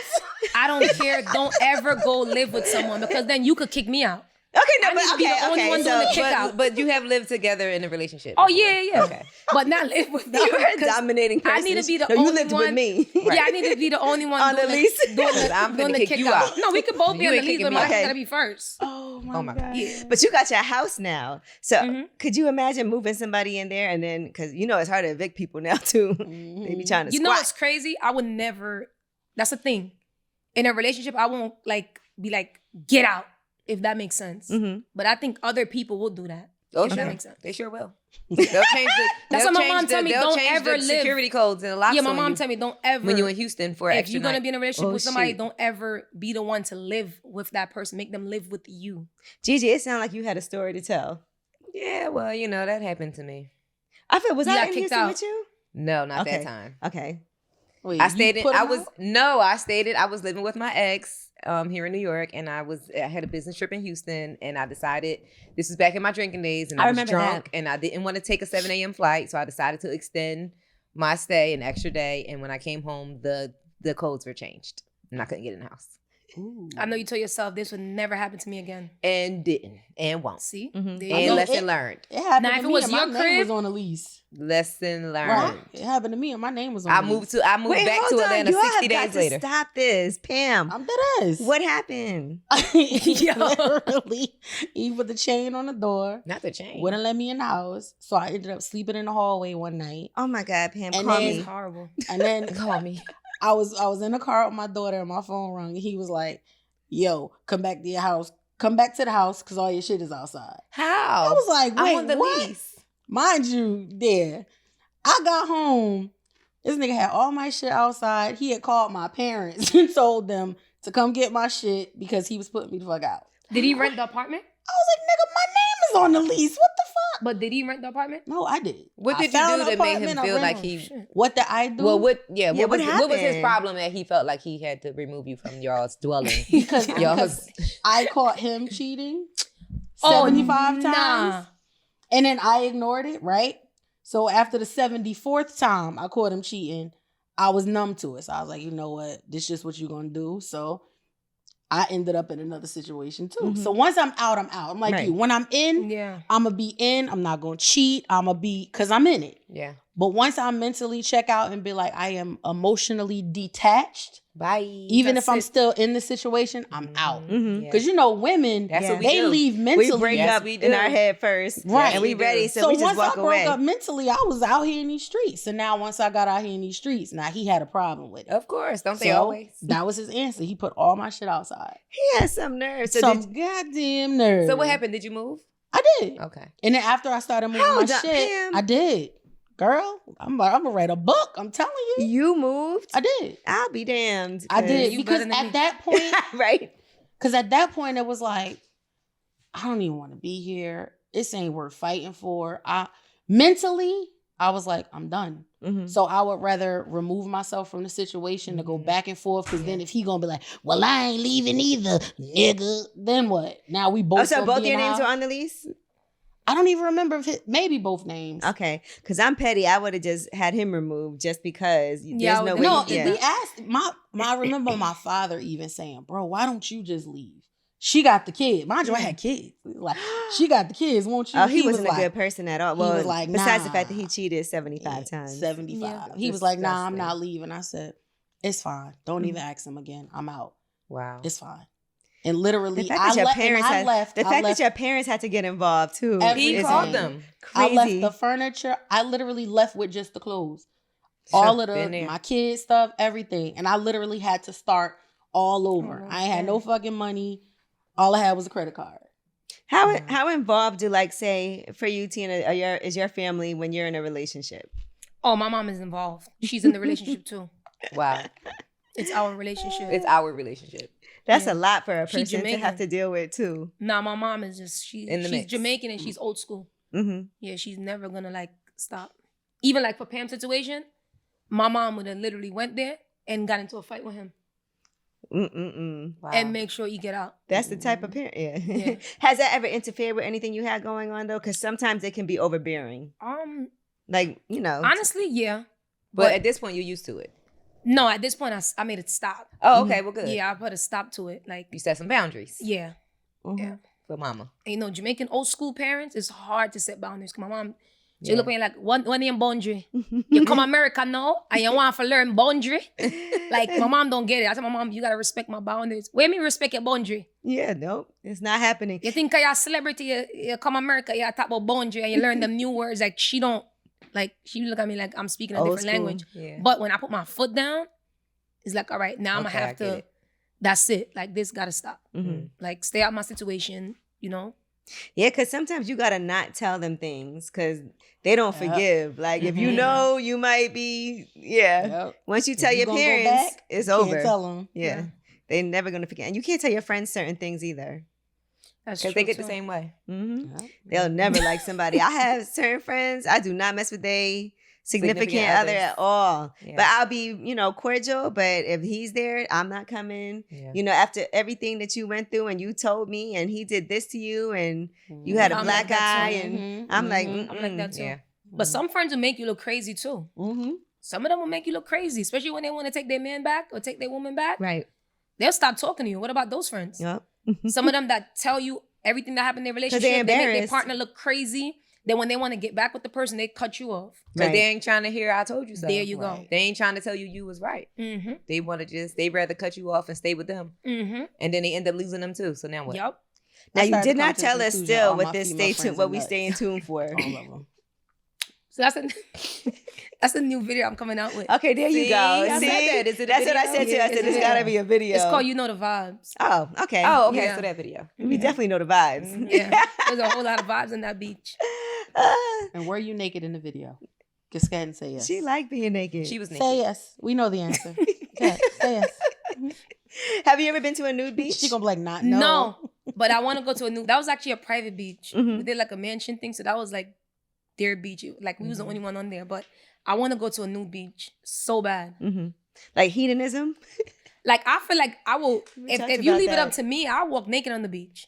Speaker 4: I don't care. Don't ever go live with someone because then you could kick me out.
Speaker 1: Okay, no,
Speaker 4: I need to
Speaker 1: but
Speaker 4: be
Speaker 1: okay,
Speaker 4: the only
Speaker 1: okay.
Speaker 4: one doing the kick
Speaker 1: So,
Speaker 4: out.
Speaker 2: But you have lived together in a relationship.
Speaker 4: Oh
Speaker 2: before.
Speaker 4: yeah.
Speaker 2: Okay.
Speaker 4: But not live with them.
Speaker 1: you're a
Speaker 4: 'cause
Speaker 1: dominating person.
Speaker 4: I need to be the
Speaker 1: no,
Speaker 4: only
Speaker 1: you lived
Speaker 4: one.
Speaker 1: with me.
Speaker 4: Yeah, I need to be the only one
Speaker 1: On the
Speaker 4: doing
Speaker 1: lease?
Speaker 4: doing the,
Speaker 2: I'm
Speaker 4: doing
Speaker 2: finna
Speaker 4: the
Speaker 2: kick
Speaker 4: kick
Speaker 2: you
Speaker 4: out.
Speaker 2: out.
Speaker 4: No, we could both be
Speaker 2: You
Speaker 4: on the
Speaker 2: ain't
Speaker 4: lease,
Speaker 2: kicking
Speaker 4: but
Speaker 2: me
Speaker 4: mine
Speaker 2: out.
Speaker 1: Okay.
Speaker 4: gotta be first.
Speaker 3: Oh my,
Speaker 2: Oh my God.
Speaker 3: God.
Speaker 4: Yeah.
Speaker 1: But you got your house now. So
Speaker 4: Mhm.
Speaker 1: could you imagine moving somebody in there and then, because you know it's hard to evict people now too. They be trying to
Speaker 4: You know
Speaker 1: squat.
Speaker 4: what's crazy? I would never. That's the thing. In a relationship, I won't like be like get out if that makes sense.
Speaker 1: Mhm.
Speaker 4: But I think other people will do that.
Speaker 2: Oh,
Speaker 4: if
Speaker 2: sure.
Speaker 4: that makes sense.
Speaker 2: They sure will. They'll change the.
Speaker 4: That's
Speaker 2: they'll
Speaker 4: what my
Speaker 2: change
Speaker 4: mom
Speaker 2: the-
Speaker 4: told me,
Speaker 2: they'll
Speaker 4: don't
Speaker 2: change
Speaker 4: ever
Speaker 2: the
Speaker 4: live-
Speaker 2: security codes and the locks
Speaker 4: Yeah, my
Speaker 2: on
Speaker 4: mom
Speaker 2: you
Speaker 4: told me don't ever.
Speaker 2: when you in Houston for an
Speaker 4: if
Speaker 2: extra
Speaker 4: you're gonna
Speaker 2: night.
Speaker 4: be in a relationship
Speaker 1: Oh,
Speaker 4: with somebody,
Speaker 1: shit.
Speaker 4: don't ever be the one to live with that person. Make them live with you.
Speaker 1: Gigi, it sounded like you had a story to tell.
Speaker 2: Yeah, well, you know that happened to me.
Speaker 1: I feel, was
Speaker 4: You
Speaker 1: I
Speaker 4: got
Speaker 1: in
Speaker 4: kicked
Speaker 1: Houston
Speaker 4: out.
Speaker 1: with you?
Speaker 2: No, not
Speaker 1: Okay.
Speaker 2: that time.
Speaker 1: Okay.
Speaker 3: Wait,
Speaker 2: I
Speaker 3: you
Speaker 2: stated
Speaker 3: put
Speaker 2: I
Speaker 3: him
Speaker 2: was
Speaker 3: out?
Speaker 2: no, I stated I was living with my ex here in New York, and I had a business trip in Houston, and I decided this was back in my drinking days, and
Speaker 1: I
Speaker 2: I was
Speaker 1: remember
Speaker 2: drunk,
Speaker 1: that.
Speaker 2: and I didn't want to take a 7 a.m. flight, so I decided to extend my stay an extra day. And when I came home, the codes were changed, and I couldn't get in the house,
Speaker 3: Ooh.
Speaker 4: I know you told yourself this would never happen to me again.
Speaker 2: and didn't, and won't,
Speaker 4: See?
Speaker 1: Mhm.
Speaker 4: There you
Speaker 2: and
Speaker 4: go.
Speaker 2: lesson learned.
Speaker 3: It happened
Speaker 4: Now,
Speaker 3: to
Speaker 4: if it
Speaker 3: me
Speaker 4: was
Speaker 3: and
Speaker 4: your
Speaker 3: my name
Speaker 4: crib-
Speaker 3: was on the lease.
Speaker 2: Lesson learned.
Speaker 3: Right? It happened to me and my name was on
Speaker 2: I
Speaker 3: the
Speaker 2: moved
Speaker 3: lease.
Speaker 2: to back to
Speaker 1: hold on.
Speaker 2: Atlanta
Speaker 1: You all
Speaker 2: 60
Speaker 1: have got
Speaker 2: days
Speaker 1: to
Speaker 2: later.
Speaker 1: Stop this, Pam.
Speaker 3: I'm dead ass.
Speaker 1: What happened?
Speaker 3: He literally, he put the chain on the door.
Speaker 2: Not the change.
Speaker 3: Wouldn't let me in the house. So I ended up sleeping in the hallway one night.
Speaker 1: Oh my God, Pam,
Speaker 3: And
Speaker 1: call
Speaker 3: then-
Speaker 1: me.
Speaker 4: It's horrible.
Speaker 3: And then
Speaker 2: Call me.
Speaker 3: I was in the car with my daughter and my phone rung. And he was like, yo, come back to your house. Come back to the house because all your shit is outside.
Speaker 2: How?
Speaker 3: I was like,
Speaker 2: I'm
Speaker 3: wait,
Speaker 2: on the
Speaker 3: what?
Speaker 2: lease.
Speaker 3: Mind you, there. I got home. This nigga had all my shit outside. He had called my parents and told them to come get my shit because he was putting me the fuck out.
Speaker 4: Did he rent the apartment?
Speaker 3: I was like, nigga, my name is on the lease. What the fuck?
Speaker 4: But did he rent the apartment?
Speaker 3: No, I did.
Speaker 2: What
Speaker 3: I
Speaker 2: did you
Speaker 3: found
Speaker 2: do
Speaker 3: an
Speaker 2: that made him
Speaker 3: apartment, I
Speaker 2: feel like
Speaker 3: rented
Speaker 2: he?
Speaker 3: it.
Speaker 4: Shit.
Speaker 3: What did I do?
Speaker 2: Well, what
Speaker 1: Yeah,
Speaker 2: what was
Speaker 1: what
Speaker 2: what was his
Speaker 1: happened?
Speaker 2: problem that he felt like he had to remove you from y'all's dwelling?
Speaker 3: because
Speaker 2: Y'all's
Speaker 3: I caught him cheating
Speaker 4: Oh,
Speaker 3: 75
Speaker 4: nah.
Speaker 3: times. And then I ignored it, right? So after the 74th time I caught him cheating, I was numb to it. So I was like, you know what? This is just what you're going to do. So I ended up in another situation too.
Speaker 1: Mhm.
Speaker 3: So once I'm out, I'm out. I'm like
Speaker 1: Right.
Speaker 3: you. When I'm in,
Speaker 4: Yeah.
Speaker 3: I'm going to be in. I'm not going to cheat. I'm going to be, because I'm in it.
Speaker 2: yeah.
Speaker 3: But once I mentally check out and be like, I am emotionally detached,
Speaker 2: Bye.
Speaker 3: even
Speaker 4: That's
Speaker 3: if I'm
Speaker 4: it.
Speaker 3: still in the situation, I'm out.
Speaker 1: Mhm.
Speaker 2: Yeah.
Speaker 3: Because you know, women,
Speaker 2: That's
Speaker 1: Yeah.
Speaker 2: what we
Speaker 3: they
Speaker 2: do.
Speaker 3: leave mentally.
Speaker 1: We break
Speaker 2: Yes,
Speaker 1: up
Speaker 2: we
Speaker 1: in
Speaker 2: do.
Speaker 1: our head first.
Speaker 3: Right.
Speaker 1: And we
Speaker 2: We
Speaker 1: ready,
Speaker 2: do.
Speaker 1: so we just
Speaker 3: once
Speaker 1: walk
Speaker 3: I broke
Speaker 1: away.
Speaker 3: up mentally, I was out here in these streets. And now once I got out here in these streets, now he had a problem with it.
Speaker 2: Of course, don't they
Speaker 3: So,
Speaker 2: always?
Speaker 3: That was his answer. He put all my shit outside.
Speaker 1: He has some nerve. So
Speaker 3: Some
Speaker 1: did,
Speaker 3: goddamn nerve.
Speaker 2: So what happened? Did you move?
Speaker 3: I did.
Speaker 2: Okay.
Speaker 3: And then after I started moving
Speaker 1: Hold
Speaker 3: my
Speaker 1: up,
Speaker 3: shit,
Speaker 1: Pam.
Speaker 3: I did. Girl, I'm gonna write a book. I'm telling you.
Speaker 1: you moved?
Speaker 3: I did.
Speaker 1: I'll be damned.
Speaker 3: I
Speaker 1: 'cause-
Speaker 3: did.
Speaker 4: you
Speaker 3: Because
Speaker 4: better than me.
Speaker 3: at that point,
Speaker 1: right?
Speaker 3: it was like, I don't even want to be here. This ain't worth fighting for. Mentally, I was like, I'm done.
Speaker 1: Mhm.
Speaker 3: So I would rather remove myself from the situation to go
Speaker 2: Mhm.
Speaker 3: back and forth. Because then if he gonna be like, well, I ain't leaving either, nigga. Then what? Now we both.
Speaker 1: Oh, so
Speaker 3: gonna
Speaker 1: both
Speaker 3: be in
Speaker 1: your
Speaker 3: the
Speaker 1: names
Speaker 3: house?
Speaker 1: were on the lease?
Speaker 3: I don't even remember if maybe both names.
Speaker 1: Okay, because I'm petty. I would have just had him removed just because
Speaker 4: Yeah,
Speaker 1: there's no way.
Speaker 4: I
Speaker 3: No,
Speaker 1: yeah.
Speaker 3: we asked I remember my father even saying, bro, why don't you just leave? She got the kid. Mind you, I had kids. Like, she got the kids, won't you?
Speaker 1: Oh, he
Speaker 3: was
Speaker 1: wasn't a
Speaker 3: like,
Speaker 1: good person at all.
Speaker 3: he
Speaker 1: Well,
Speaker 3: was like,
Speaker 1: besides the
Speaker 3: nah.
Speaker 1: fact that he cheated 75 times.
Speaker 3: 75.
Speaker 4: Yeah.
Speaker 3: He was like, nah, I'm
Speaker 2: Disgusting.
Speaker 3: not leaving. I said, it's fine. Don't
Speaker 1: Mhm.
Speaker 3: even ask him again. I'm out.
Speaker 2: Wow.
Speaker 3: It's fine. And literally,
Speaker 1: The fact that your parents
Speaker 3: I
Speaker 1: had,
Speaker 3: left.
Speaker 1: the
Speaker 3: I
Speaker 1: fact
Speaker 3: left,
Speaker 1: that your parents had to get involved too.
Speaker 3: Every
Speaker 2: He
Speaker 1: is
Speaker 2: called
Speaker 3: time.
Speaker 2: them.
Speaker 3: I
Speaker 1: Crazy.
Speaker 3: left the furniture. I literally left with just the clothes. All of
Speaker 2: Been
Speaker 3: the
Speaker 2: there.
Speaker 3: my kids stuff, everything. And I literally had to start all over. I ain't had no fucking money. All I had was a credit card.
Speaker 1: How involved do, like, say for you, Tina, is your family when you're in a relationship?
Speaker 4: Oh, my mom is involved. She's in the relationship too.
Speaker 2: Wow.
Speaker 4: It's our relationship.
Speaker 2: It's our relationship.
Speaker 1: That's
Speaker 4: Yeah.
Speaker 1: a lot for a
Speaker 4: She
Speaker 1: person to
Speaker 4: Jamaican.
Speaker 1: have to deal with too.
Speaker 4: Nah, my mom is just she's
Speaker 2: In the mix.
Speaker 4: Jamaican and she's old school.
Speaker 1: Mm-hmm.
Speaker 4: Yeah, she's never gonna like stop. Even like for Pam's situation, my mom would have literally went there and got into a fight with him
Speaker 2: Wow.
Speaker 4: and make sure he get out.
Speaker 1: That's the type of parent. Yeah.
Speaker 4: Yeah.
Speaker 1: Has that ever interfered with anything you had going on though? Because sometimes they can be overbearing. Like, you know.
Speaker 4: Honestly, yeah.
Speaker 2: but at this point, you're used to it.
Speaker 4: No, at this point, I made it stop.
Speaker 2: Oh, okay. Well, good.
Speaker 4: Yeah, I put a stop to it. Like,
Speaker 2: You set some boundaries
Speaker 4: yeah.
Speaker 1: Mhm.
Speaker 4: Yeah.
Speaker 2: for mama.
Speaker 4: And, you know, Jamaican old school parents, it's hard to set boundaries. 'Cause my mom, she
Speaker 2: Yeah.
Speaker 4: look at me like, one name boundary. You come America now and you want to learn boundary. Like, my mom don't get it. I tell my mom, you got to respect my boundaries. Where me respect your boundary?
Speaker 1: Yeah, nope. It's not happening.
Speaker 4: You think you're a celebrity, you come America, you talk about boundary and you learn them new words. Like, she don't, like, she look at me like I'm speaking a
Speaker 1: Old
Speaker 4: different
Speaker 1: school.
Speaker 4: language.
Speaker 2: Yeah.
Speaker 4: But when I put my foot down, it's like, all right, now I'm
Speaker 2: Okay,
Speaker 4: going to
Speaker 2: I
Speaker 4: have
Speaker 2: get
Speaker 4: to,
Speaker 2: it.
Speaker 4: that's it. Like, this got to stop.
Speaker 1: Mm-hmm.
Speaker 4: Like, stay out of my situation, you know?
Speaker 1: Yeah, because sometimes you gotta not tell them things because they don't
Speaker 3: Yep.
Speaker 1: forgive. Like if you
Speaker 3: Mhm.
Speaker 1: know, you might be. Yeah.
Speaker 3: Yep.
Speaker 1: Once you
Speaker 3: If
Speaker 1: tell
Speaker 3: you
Speaker 1: your
Speaker 3: gonna go
Speaker 1: parents,
Speaker 3: back,
Speaker 1: it's
Speaker 3: Can't
Speaker 1: over.
Speaker 3: tell them.
Speaker 1: Yeah. They're never gonna forget, and you can't tell your friends certain things either.
Speaker 4: That's
Speaker 2: Because
Speaker 4: true.
Speaker 2: they get the
Speaker 4: too.
Speaker 2: same way.
Speaker 1: Mm-hmm.
Speaker 3: Yep.
Speaker 1: They'll never like somebody. I have certain friends. I do not mess with they significant other
Speaker 2: others.
Speaker 1: at all.
Speaker 2: Yeah.
Speaker 1: But I'll be, cordial. But if he's there, I'm not coming.
Speaker 2: Yeah.
Speaker 1: After everything that you went through and you told me and he did this to you and you had a
Speaker 4: I'm
Speaker 1: black
Speaker 4: like that
Speaker 1: eye
Speaker 4: too.
Speaker 1: and
Speaker 3: Mhm.
Speaker 1: I'm like,
Speaker 3: Mhm.
Speaker 4: I'm like that too.
Speaker 2: Yeah.
Speaker 4: But some friends will make you look crazy too.
Speaker 1: Mm-hmm.
Speaker 4: Some of them will make you look crazy, especially when they want to take their man back or take their woman back.
Speaker 1: Right.
Speaker 4: They'll stop talking to you. What about those friends?
Speaker 1: Yep.
Speaker 4: Some of them that tell you everything that happened in their relationship,
Speaker 1: they're
Speaker 4: they make their
Speaker 1: embarrassed.
Speaker 4: partner look crazy. Then when they want to get back with the person, they cut you off.
Speaker 2: Because
Speaker 1: Right.
Speaker 2: they ain't trying to hear I told you so.
Speaker 4: There you go.
Speaker 3: Right.
Speaker 2: They ain't trying to tell you was right.
Speaker 4: Mm-hmm.
Speaker 2: They want to they'd rather cut you off and stay with them.
Speaker 4: Mm-hmm.
Speaker 2: And then they end up losing them too. So now what?
Speaker 4: Yup.
Speaker 1: Now
Speaker 3: I
Speaker 1: you
Speaker 3: started
Speaker 1: did
Speaker 3: to
Speaker 1: not
Speaker 3: come to the
Speaker 1: tell us
Speaker 3: conclusion
Speaker 1: still
Speaker 3: all
Speaker 1: what
Speaker 3: my
Speaker 1: this
Speaker 3: female
Speaker 1: stay
Speaker 3: friends
Speaker 1: tuned,
Speaker 3: are
Speaker 1: what we
Speaker 3: nuts.
Speaker 1: stay in tune for.
Speaker 3: All of them.
Speaker 4: So that's a new video I'm coming out with.
Speaker 1: Okay, there you
Speaker 2: See?
Speaker 1: go.
Speaker 2: I said
Speaker 1: See,
Speaker 2: that. Is it a
Speaker 1: that's what I
Speaker 2: video?
Speaker 1: said too.
Speaker 4: Yeah,
Speaker 1: I said
Speaker 4: it's a
Speaker 1: there's
Speaker 4: video.
Speaker 1: gotta be a video.
Speaker 4: It's called You Know the Vibes.
Speaker 1: Oh, okay.
Speaker 2: Oh, okay.
Speaker 4: Yeah.
Speaker 2: So that video.
Speaker 1: We definitely know the vibes.
Speaker 4: Yeah. There's a whole lot of vibes in that beach.
Speaker 3: And were you naked in the video? Just go ahead and say yes.
Speaker 1: She liked being naked.
Speaker 2: She was naked.
Speaker 3: Say yes. We know the answer. Okay, say yes.
Speaker 1: Have you ever been to a nude beach?
Speaker 3: She gonna be like, not
Speaker 4: No.
Speaker 3: no.
Speaker 4: But I want to go to a new. That was actually a private beach.
Speaker 1: Mhm.
Speaker 4: We did like a mansion thing, so that was like their beach. Like we was the only one on there. But I want to go to a new beach so bad.
Speaker 1: Mm-hmm. Like hedonism.
Speaker 4: Like I feel like I will.
Speaker 1: We
Speaker 4: If
Speaker 1: talked
Speaker 4: you
Speaker 1: about
Speaker 4: leave it
Speaker 1: that.
Speaker 4: up to me, I'll walk naked on the beach.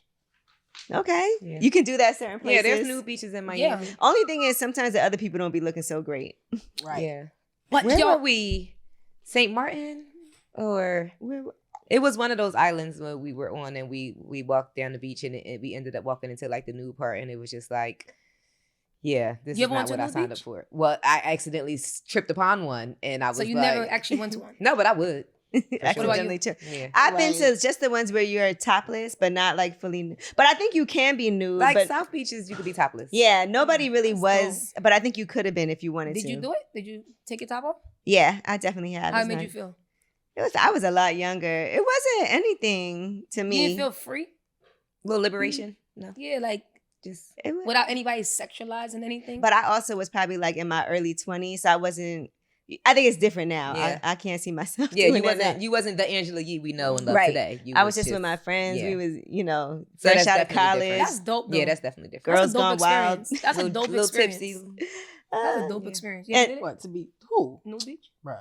Speaker 1: Okay,
Speaker 2: Yeah.
Speaker 1: you can do that certain
Speaker 2: Yeah,
Speaker 1: places.
Speaker 2: there's new beaches in Miami.
Speaker 4: Yeah.
Speaker 1: Only thing is sometimes the other people don't be looking so great.
Speaker 3: Right.
Speaker 2: Yeah.
Speaker 4: But
Speaker 2: Where
Speaker 4: yo,
Speaker 2: were we? St. Martin? Or it was one of those islands where we were on and we walked down the beach and we ended up walking into like the nude part and it was just like, yeah, this
Speaker 4: You
Speaker 2: is
Speaker 4: ever went
Speaker 2: not
Speaker 4: to
Speaker 2: what
Speaker 4: a
Speaker 2: I
Speaker 4: nude
Speaker 2: signed
Speaker 4: beach?
Speaker 2: up for. Well, I accidentally tripped upon one and I was
Speaker 4: so you
Speaker 2: like,
Speaker 4: never actually went to one.
Speaker 2: no, but I would.
Speaker 1: Accidentally too.
Speaker 2: Yeah.
Speaker 1: I've been
Speaker 3: Right.
Speaker 1: to just the ones where you're topless, but not like fully nude. But I think you can be nude.
Speaker 2: Like
Speaker 1: but
Speaker 2: South Beaches, you could be topless.
Speaker 1: yeah, nobody really
Speaker 4: That's
Speaker 1: was. But I think you could have been if you wanted
Speaker 4: Did
Speaker 1: to.
Speaker 4: you do it? Did you take your top off?
Speaker 1: Yeah, I definitely have.
Speaker 4: How
Speaker 1: It's
Speaker 4: it made
Speaker 1: not-
Speaker 4: you feel?
Speaker 1: I was a lot younger. It wasn't anything to me.
Speaker 4: You didn't feel free?
Speaker 2: Little liberation. No.
Speaker 4: Yeah, like
Speaker 2: Just
Speaker 1: It was-
Speaker 4: without anybody sexualizing anything.
Speaker 1: But I also was probably like in my early 20s, so I wasn't. I think it's different now.
Speaker 2: Yeah.
Speaker 1: I can't see myself.
Speaker 2: yeah,
Speaker 1: doing
Speaker 2: you wasn't the Angela Yee we know and love
Speaker 1: Right.
Speaker 2: today. You
Speaker 1: I was just with my friends.
Speaker 2: yeah.
Speaker 1: We was,
Speaker 2: So
Speaker 1: fresh
Speaker 2: that's
Speaker 1: out of
Speaker 2: definitely
Speaker 1: college.
Speaker 2: different.
Speaker 4: that's dope though.
Speaker 2: Yeah, that's definitely different.
Speaker 1: Girls
Speaker 4: That's a dope
Speaker 1: gone wild.
Speaker 4: experience. That's a dope
Speaker 2: little
Speaker 4: experience.
Speaker 2: tipsy.
Speaker 4: That's a dope
Speaker 2: Yeah.
Speaker 4: experience. You
Speaker 1: And-
Speaker 4: did it?
Speaker 3: What to be who?
Speaker 4: New beach?
Speaker 3: Bruh.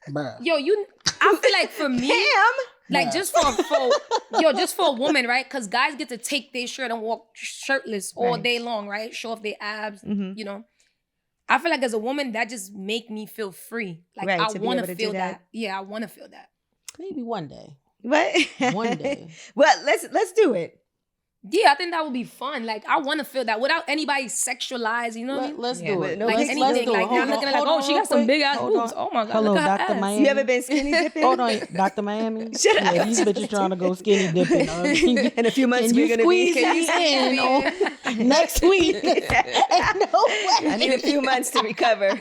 Speaker 3: Bruh.
Speaker 4: Yo, I feel like for me,
Speaker 1: Pam.
Speaker 4: like
Speaker 3: Yeah.
Speaker 4: just for a woman, right? Because guys get to take their shirt and walk shirtless all
Speaker 1: Right.
Speaker 4: day long, right? Show off their abs,
Speaker 1: Mhm.
Speaker 4: you know. I feel like as a woman, that just make me feel free. Like
Speaker 1: Right,
Speaker 4: I
Speaker 1: to be
Speaker 4: want
Speaker 1: able
Speaker 4: to
Speaker 1: to do
Speaker 4: feel
Speaker 1: that.
Speaker 4: that. Yeah, I want to feel that.
Speaker 3: Maybe one day.
Speaker 1: What?
Speaker 3: One day.
Speaker 1: Well, let's do it.
Speaker 4: Yeah, I think that would be fun. Like, I want to feel that without anybody sexualized, you know what I mean?
Speaker 3: Let's
Speaker 2: Yeah,
Speaker 3: do
Speaker 1: but
Speaker 3: it.
Speaker 1: no
Speaker 4: Like
Speaker 1: Let's
Speaker 4: anything.
Speaker 3: do it.
Speaker 4: Like, now I'm looking at like,
Speaker 3: Hold on
Speaker 4: she
Speaker 3: real
Speaker 4: got some
Speaker 3: quick.
Speaker 4: big ass
Speaker 3: Hold
Speaker 4: boobs.
Speaker 3: on.
Speaker 4: Oh my God,
Speaker 3: Hello,
Speaker 4: look at her
Speaker 3: Dr.
Speaker 4: ass.
Speaker 3: Miami.
Speaker 1: You ever been skinny dipping?
Speaker 3: Hold on, Dr. Miami.
Speaker 1: Shut up.
Speaker 3: Yeah, these bitches trying to go skinny dipping.
Speaker 1: In a few months,
Speaker 3: Can
Speaker 1: we're
Speaker 3: you
Speaker 1: gonna be.
Speaker 3: squeeze me in on next week? Ain't no way.
Speaker 1: I need a few months to recover.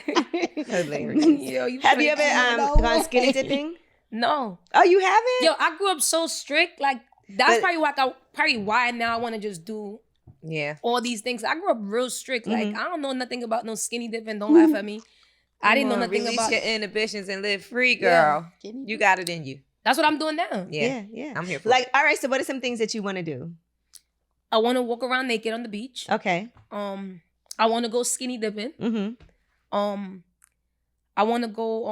Speaker 2: Hilarious.
Speaker 4: Yo, you
Speaker 1: Have you ever
Speaker 3: No
Speaker 1: gone skinny
Speaker 3: way.
Speaker 1: dipping?
Speaker 4: No.
Speaker 1: Oh, you haven't?
Speaker 4: Yo, I grew up so strict. Like, that's
Speaker 1: But-
Speaker 4: probably why now I want to just do
Speaker 2: Yeah.
Speaker 4: all these things. I grew up real strict. Like,
Speaker 1: Mhm.
Speaker 4: I don't know nothing about no skinny dipping. Don't laugh at me. I didn't know
Speaker 2: Come on,
Speaker 4: nothing
Speaker 2: release
Speaker 4: about
Speaker 2: your inhibitions and live free, girl. You got it in you.
Speaker 4: That's what I'm doing now.
Speaker 2: Yeah.
Speaker 1: yeah.
Speaker 2: I'm here for
Speaker 1: Like,
Speaker 2: it.
Speaker 1: all right. So, what are some things that you want to do?
Speaker 4: I want to walk around naked on the beach.
Speaker 1: Okay.
Speaker 4: I want to go skinny dipping.
Speaker 1: Mm-hmm.
Speaker 4: I want to go.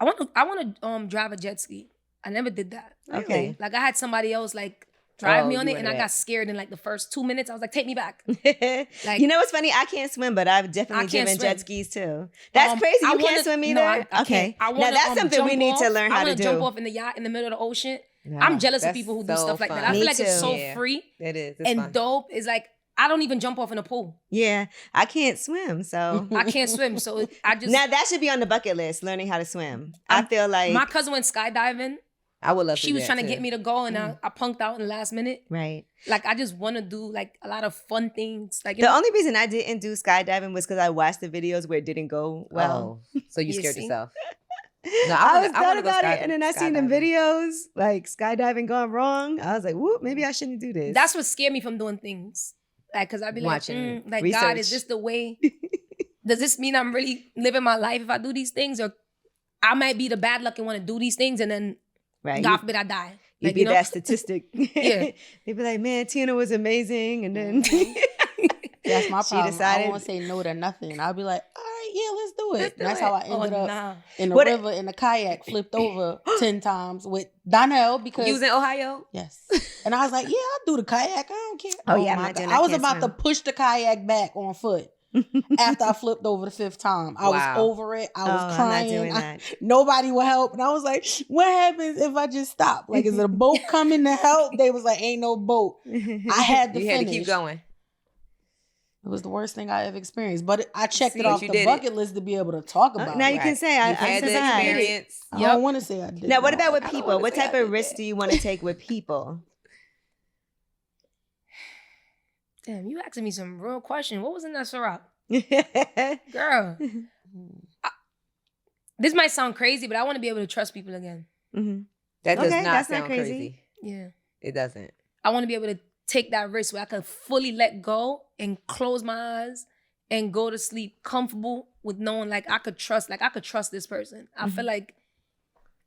Speaker 4: I want to drive a jet ski. I never did that.
Speaker 1: Okay.
Speaker 4: Like, I had somebody else like drive me
Speaker 2: Oh,
Speaker 4: on
Speaker 2: you
Speaker 4: it, and
Speaker 2: into
Speaker 4: I
Speaker 2: that.
Speaker 4: got scared in like the first 2 minutes. I was like, take me back.
Speaker 1: You know what's funny? I can't swim, but I've definitely
Speaker 4: I can't
Speaker 1: driven
Speaker 4: swim.
Speaker 1: jet skis too. That's crazy. You
Speaker 4: I
Speaker 1: can't
Speaker 4: wanna-
Speaker 1: swim
Speaker 4: no,
Speaker 1: either?
Speaker 4: I
Speaker 1: Okay.
Speaker 4: can't. I
Speaker 1: Now
Speaker 4: wanna,
Speaker 1: that's something we
Speaker 4: jump
Speaker 1: need to
Speaker 4: off.
Speaker 1: learn
Speaker 4: I
Speaker 1: how to
Speaker 4: wanna
Speaker 1: do.
Speaker 4: jump off in the yacht in the middle of the ocean.
Speaker 2: No,
Speaker 4: I'm jealous of
Speaker 2: that's
Speaker 4: people who do
Speaker 2: so
Speaker 4: stuff like that.
Speaker 2: fun.
Speaker 4: I
Speaker 1: Me
Speaker 4: feel like it's
Speaker 1: too.
Speaker 4: so
Speaker 2: Yeah.
Speaker 4: free
Speaker 2: It is. It's
Speaker 4: and
Speaker 2: fun.
Speaker 4: dope. It's like, I don't even jump off in a pool.
Speaker 1: Yeah. I can't swim. So
Speaker 4: I can't swim. So I just,
Speaker 1: now that should be on the bucket list, learning how to swim. I feel like
Speaker 4: my cousin went skydiving.
Speaker 2: I would love to
Speaker 4: She
Speaker 2: do
Speaker 4: was
Speaker 2: that,
Speaker 4: trying to
Speaker 2: too.
Speaker 4: get me to go, and I punked out in the last minute.
Speaker 1: right.
Speaker 4: Like, I just want to do like a lot of fun things. Like, you
Speaker 1: The
Speaker 4: know,
Speaker 1: only reason I didn't do skydiving was because I watched the videos where it didn't go well.
Speaker 2: Oh, so you
Speaker 4: You
Speaker 2: scared
Speaker 4: see?
Speaker 2: yourself.
Speaker 1: I
Speaker 2: wanna-
Speaker 1: was
Speaker 2: I
Speaker 1: thought
Speaker 2: wanna go
Speaker 1: about it, and then I seen them
Speaker 2: skydiving.
Speaker 1: videos like skydiving gone wrong. I was like, "Whoop, maybe I shouldn't do this."
Speaker 4: that's what scared me from doing things. Like, cause I'd be
Speaker 2: Watching
Speaker 4: like, like, God, is
Speaker 1: research.
Speaker 4: this the way? Does this mean I'm really living my life if I do these things, or I might be the bad luck and want to do these things, and then
Speaker 1: right.
Speaker 4: God forbid I die.
Speaker 1: You'd
Speaker 4: Like,
Speaker 1: be
Speaker 4: you know?
Speaker 1: that statistic.
Speaker 4: Yeah.
Speaker 1: They'd be like, "Man, Tina was amazing," and then
Speaker 3: That's my
Speaker 1: She
Speaker 3: problem.
Speaker 1: decided-
Speaker 3: I won't say no to nothing. I'll be like, all right, yeah, let's do it.
Speaker 2: Let's do
Speaker 3: And that's
Speaker 2: it.
Speaker 3: how I
Speaker 4: Oh,
Speaker 3: ended up
Speaker 4: nah.
Speaker 3: in the
Speaker 1: What-
Speaker 3: river in a kayak, flipped over 10 times with Donnell because
Speaker 2: You was in Ohio?
Speaker 3: yes. And I was like, yeah, I'll do the kayak. I don't care.
Speaker 1: Oh, yeah, I'm
Speaker 3: my
Speaker 1: not doing
Speaker 3: God.
Speaker 1: that.
Speaker 3: I was
Speaker 1: Can't
Speaker 3: about to
Speaker 1: swim.
Speaker 3: push the kayak back on foot after I flipped over the 5th time. I was
Speaker 2: Wow.
Speaker 3: over it. I was
Speaker 1: I'm not
Speaker 3: crying.
Speaker 1: doing that.
Speaker 3: Nobody would help. And I was like, what happens if I just stop? Like, is it a boat coming to help? They was like, ain't no boat. I had to
Speaker 2: You
Speaker 3: finish.
Speaker 2: had to keep going.
Speaker 3: It was the worst thing I ever experienced. But I checked
Speaker 2: See,
Speaker 3: it
Speaker 2: but
Speaker 3: off
Speaker 2: you
Speaker 3: the
Speaker 2: did it.
Speaker 3: bucket list to be able to talk about
Speaker 1: now
Speaker 3: it.
Speaker 1: you can say, I
Speaker 2: You had the
Speaker 1: survived.
Speaker 2: experience.
Speaker 3: I don't want to say I did.
Speaker 1: Now, what about with
Speaker 2: I don't
Speaker 1: people?
Speaker 2: wanna
Speaker 1: What
Speaker 2: say I
Speaker 1: type of
Speaker 2: did
Speaker 1: risks
Speaker 2: that.
Speaker 1: do you want to take with people?
Speaker 4: Damn, you asking me some real question. What was in that Ciroc? Girl. This might sound crazy, but I want to be able to trust people again.
Speaker 1: Mhm.
Speaker 2: That does
Speaker 1: Okay,
Speaker 2: not
Speaker 1: that's not
Speaker 2: sound
Speaker 1: crazy.
Speaker 2: crazy.
Speaker 4: Yeah.
Speaker 2: It doesn't.
Speaker 4: I want to be able to take that risk where I could fully let go and close my eyes and go to sleep comfortable with knowing like I could trust this person. I feel like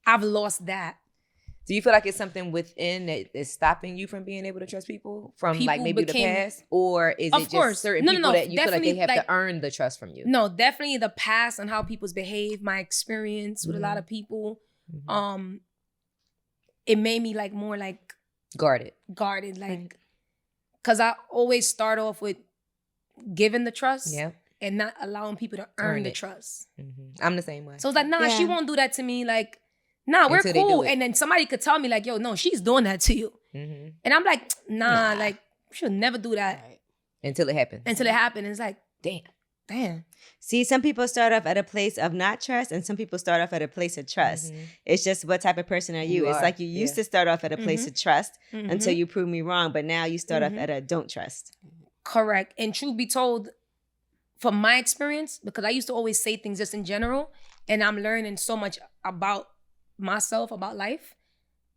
Speaker 4: I've lost that.
Speaker 2: Do you feel like it's something within that is stopping you from being able to trust people from like
Speaker 4: People
Speaker 2: maybe
Speaker 4: became-
Speaker 2: the past? Or is
Speaker 4: Of
Speaker 2: it just
Speaker 4: course.
Speaker 2: certain
Speaker 4: No,
Speaker 2: people that you feel like they
Speaker 4: definitely,
Speaker 2: have
Speaker 4: like-
Speaker 2: to earn the trust from you?
Speaker 4: No, definitely the past and how people's behave, my experience with a lot of people.
Speaker 2: Mhm.
Speaker 4: It made me like more like
Speaker 2: Guarded.
Speaker 4: guarded, like because I always start off with giving the trust
Speaker 2: Yeah.
Speaker 4: and not allowing people to earn
Speaker 2: Earn
Speaker 4: the
Speaker 2: it.
Speaker 4: trust.
Speaker 2: I'm the same way.
Speaker 4: So it's like, nah, she
Speaker 1: Yeah.
Speaker 4: won't do that to me. Like, nah, we're
Speaker 2: Until they do
Speaker 4: cool.
Speaker 2: it.
Speaker 4: And then somebody could tell me, like, yo, no, she's doing that to you.
Speaker 2: Mhm.
Speaker 4: And I'm like, nah,
Speaker 3: Nah.
Speaker 4: like, she'll never do that
Speaker 3: Right.
Speaker 2: Until it happens.
Speaker 4: until it happens. It's like,
Speaker 2: Damn.
Speaker 1: See, some people start off at a place of not trust, and some people start off at a place of trust.
Speaker 2: Mhm.
Speaker 1: It's just what type of person are you?
Speaker 2: You
Speaker 1: It's
Speaker 2: are,
Speaker 1: like you used
Speaker 2: yeah.
Speaker 1: to start off at a place of trust until
Speaker 4: mhm.
Speaker 1: you prove me wrong, but now you start off
Speaker 4: Mhm.
Speaker 1: at a don't trust.
Speaker 4: Correct. And truth be told, from my experience, because I used to always say things just in general, and I'm learning so much about myself, about life,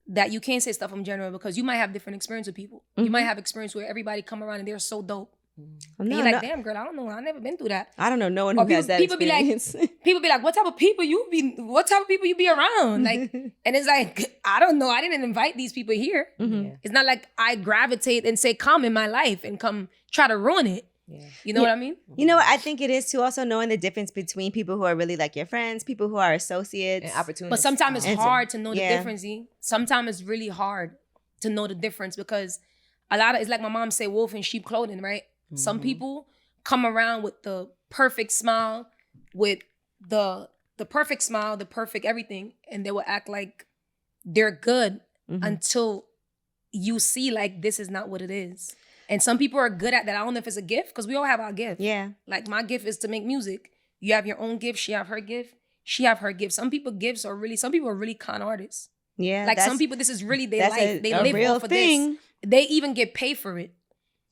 Speaker 4: that you can't say stuff in general because you might have different experience with people. You might have experience where everybody come around and they're so dope. And
Speaker 1: No,
Speaker 4: you're like,
Speaker 1: no,
Speaker 4: damn, girl, I don't know. I never been through that.
Speaker 1: I don't know no one
Speaker 4: Or
Speaker 1: who has that
Speaker 4: people be like-
Speaker 1: experience.
Speaker 4: People be like, what type of people you be around? Like, and it's like, I don't know. I didn't invite these people here.
Speaker 1: Mhm.
Speaker 2: Yeah.
Speaker 4: It's not like I gravitate and say, come in my life and come try to ruin it.
Speaker 2: Yeah.
Speaker 4: You know
Speaker 1: Yeah.
Speaker 4: what I mean?
Speaker 1: You know what? I think it is too. Also knowing the difference between people who are really like your friends, people who are associates.
Speaker 2: And opportunities.
Speaker 4: But sometimes it's
Speaker 1: And
Speaker 4: hard to know the
Speaker 1: yeah.
Speaker 4: difference. Sometimes it's really hard to know the difference because it's like my mom say, wolf in sheep clothing, right? Some
Speaker 2: Mhm.
Speaker 4: people come around with the perfect smile, with the perfect smile, the perfect everything, and they will act like they're good
Speaker 1: Mhm.
Speaker 4: until you see like this is not what it is. And some people are good at that. I don't know if it's a gift because we all have our gift.
Speaker 1: Yeah.
Speaker 4: Like my gift is to make music. You have your own gift. She have her gift. She have her gift. Some people are really con artists.
Speaker 1: Yeah.
Speaker 4: Like some people, this is really their life. They
Speaker 1: a
Speaker 4: live
Speaker 1: real
Speaker 4: off of
Speaker 1: thing.
Speaker 4: this. They even get paid for it.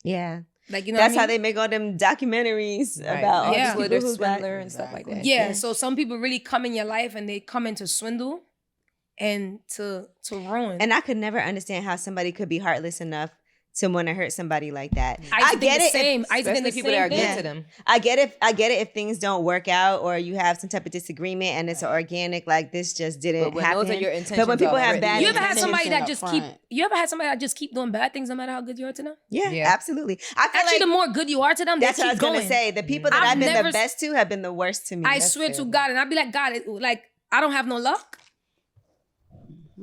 Speaker 1: Yeah.
Speaker 4: Like, you know
Speaker 1: that's
Speaker 4: what I
Speaker 1: how
Speaker 4: mean?
Speaker 1: they make all them documentaries
Speaker 2: Right.
Speaker 1: about all
Speaker 4: Yeah.
Speaker 1: these
Speaker 2: They're
Speaker 1: people who got
Speaker 2: swindler and stuff like that.
Speaker 4: Yeah, so some people really come in your life and they come in to swindle and to ruin.
Speaker 1: And I could never understand how somebody could be heartless enough to want to hurt somebody like that.
Speaker 4: I get the same. I
Speaker 2: Especially
Speaker 4: think the
Speaker 2: people that are
Speaker 4: same
Speaker 2: good
Speaker 4: thing.
Speaker 2: to them.
Speaker 1: I get it if things don't work out or you have some type of disagreement and it's organic, like this just didn't
Speaker 2: But when
Speaker 1: happen.
Speaker 2: those are your intentions,
Speaker 1: But when people have
Speaker 2: already-
Speaker 1: bad
Speaker 4: You ever had somebody that
Speaker 3: intentions
Speaker 4: just
Speaker 3: up
Speaker 4: keep?
Speaker 3: front.
Speaker 4: You ever had somebody that just keep doing bad things no matter how good you are to them?
Speaker 1: Yeah,
Speaker 2: Yeah.
Speaker 1: absolutely. I feel
Speaker 4: Actually,
Speaker 1: like
Speaker 4: the more good you are to them,
Speaker 1: that's
Speaker 4: they
Speaker 1: what I
Speaker 4: keep
Speaker 1: was gonna
Speaker 4: going.
Speaker 1: say. The people that
Speaker 4: I've
Speaker 1: I've been
Speaker 4: never
Speaker 1: the best to have been the worst to me.
Speaker 4: I
Speaker 1: That's
Speaker 4: swear
Speaker 1: fair.
Speaker 4: to God, and I'd be like, God, like I don't have no luck.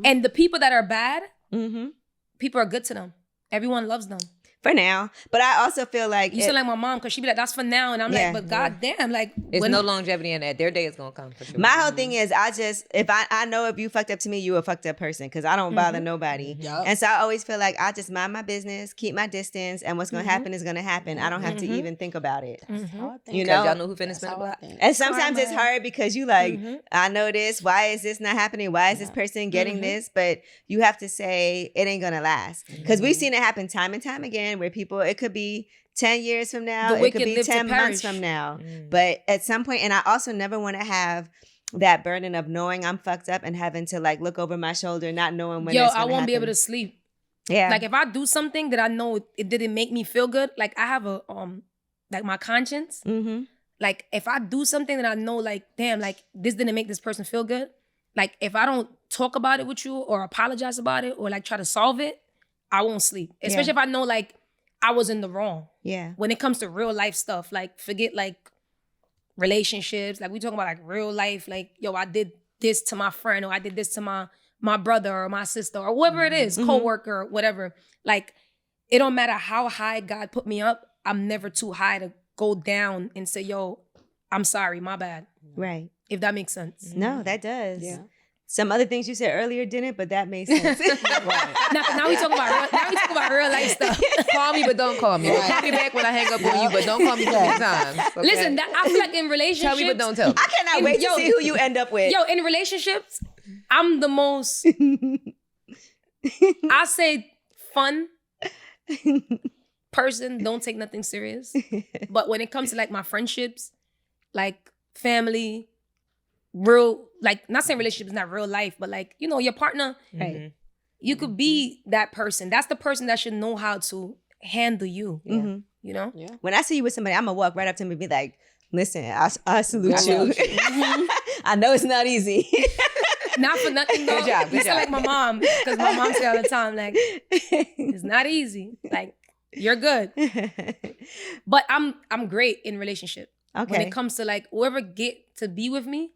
Speaker 4: And the people that are bad, people are good to them. Everyone loves them.
Speaker 1: For now, but I also feel like
Speaker 4: You sound like my mom because she be like, "That's for now," and I'm
Speaker 1: Yeah.
Speaker 4: like, "But goddamn, like
Speaker 2: It's
Speaker 4: when-
Speaker 2: no longevity in that. Their day is gonna come for sure.
Speaker 1: my whole thing is if I know if you fucked up to me, you a fucked up person because I don't bother nobody.
Speaker 3: Yup.
Speaker 1: And so I always feel like I just mind my business, keep my distance, and what's gonna happen is gonna happen. I don't have to even think about it.
Speaker 3: That's how I think.
Speaker 1: You
Speaker 2: Because
Speaker 1: know?
Speaker 2: y'all know who finna spin the
Speaker 3: That's how I
Speaker 2: block.
Speaker 3: think.
Speaker 1: And sometimes it's
Speaker 4: Karma.
Speaker 1: hard because you like, I know this. Why is this not happening? Why is this person getting this? But you have to say it ain't gonna last because we've seen it happen time and time again where people, it could be 10 years from now,
Speaker 4: The
Speaker 1: it could
Speaker 4: wicked
Speaker 1: be
Speaker 4: live to
Speaker 1: 10 months
Speaker 4: perish.
Speaker 1: from now. But at some point, and I also never want to have that burden of knowing I'm fucked up and having to like look over my shoulder, not knowing when
Speaker 4: yo,
Speaker 1: that's
Speaker 4: I
Speaker 1: gonna
Speaker 4: won't be able
Speaker 1: happen.
Speaker 4: to sleep.
Speaker 1: Yeah.
Speaker 4: Like if I do something that I know it didn't make me feel good, like I have a like my conscience.
Speaker 1: Mm-hmm.
Speaker 4: Like if I do something that I know, like damn, like this didn't make this person feel good. Like if I don't talk about it with you or apologize about it or like try to solve it, I won't sleep. Especially if I know like I was in the wrong.
Speaker 1: Yeah.
Speaker 4: When it comes to real life stuff, like forget like relationships, like we talking about like real life, like yo, I did this to my friend or I did this to my brother or my sister or whoever it is, coworker, whatever. Like it don't matter how high God put me up, I'm never too high to go down and say, yo, I'm sorry, my bad.
Speaker 1: Right.
Speaker 4: If that makes sense.
Speaker 1: No, that does.
Speaker 3: Yeah.
Speaker 1: Some other things you said earlier didn't, but that makes sense.
Speaker 4: Now we talk about real life stuff.
Speaker 2: Call me, but don't call me.
Speaker 3: Right.
Speaker 2: Call me back when I hang up on you, but don't call me 20 times. Okay?
Speaker 4: Listen, I feel like in relationships.
Speaker 2: Tell me, but don't tell me.
Speaker 1: I cannot wait to see who you end up with.
Speaker 4: Yo, in relationships, I'm the most, I say fun person, don't take nothing serious. But when it comes to like my friendships, like family, real, like not saying relationship is not real life, but like, you know, your partner,
Speaker 1: Right.
Speaker 4: you could be that person. That's the person that should know how to handle you.
Speaker 1: Mhm.
Speaker 4: You know?
Speaker 3: Yeah.
Speaker 1: When I see you with somebody, I'm gonna walk right up to him and be like, listen, I salute
Speaker 3: I
Speaker 1: you.
Speaker 3: salute you.
Speaker 1: I know it's not easy.
Speaker 4: Not for nothing though.
Speaker 2: Good job, good
Speaker 4: You sound
Speaker 2: job.
Speaker 4: like my mom, because my mom say all the time, like, it's not easy. Like, you're good. But I'm great in relationship.
Speaker 1: Okay.
Speaker 4: When it comes to like whoever get to be with me,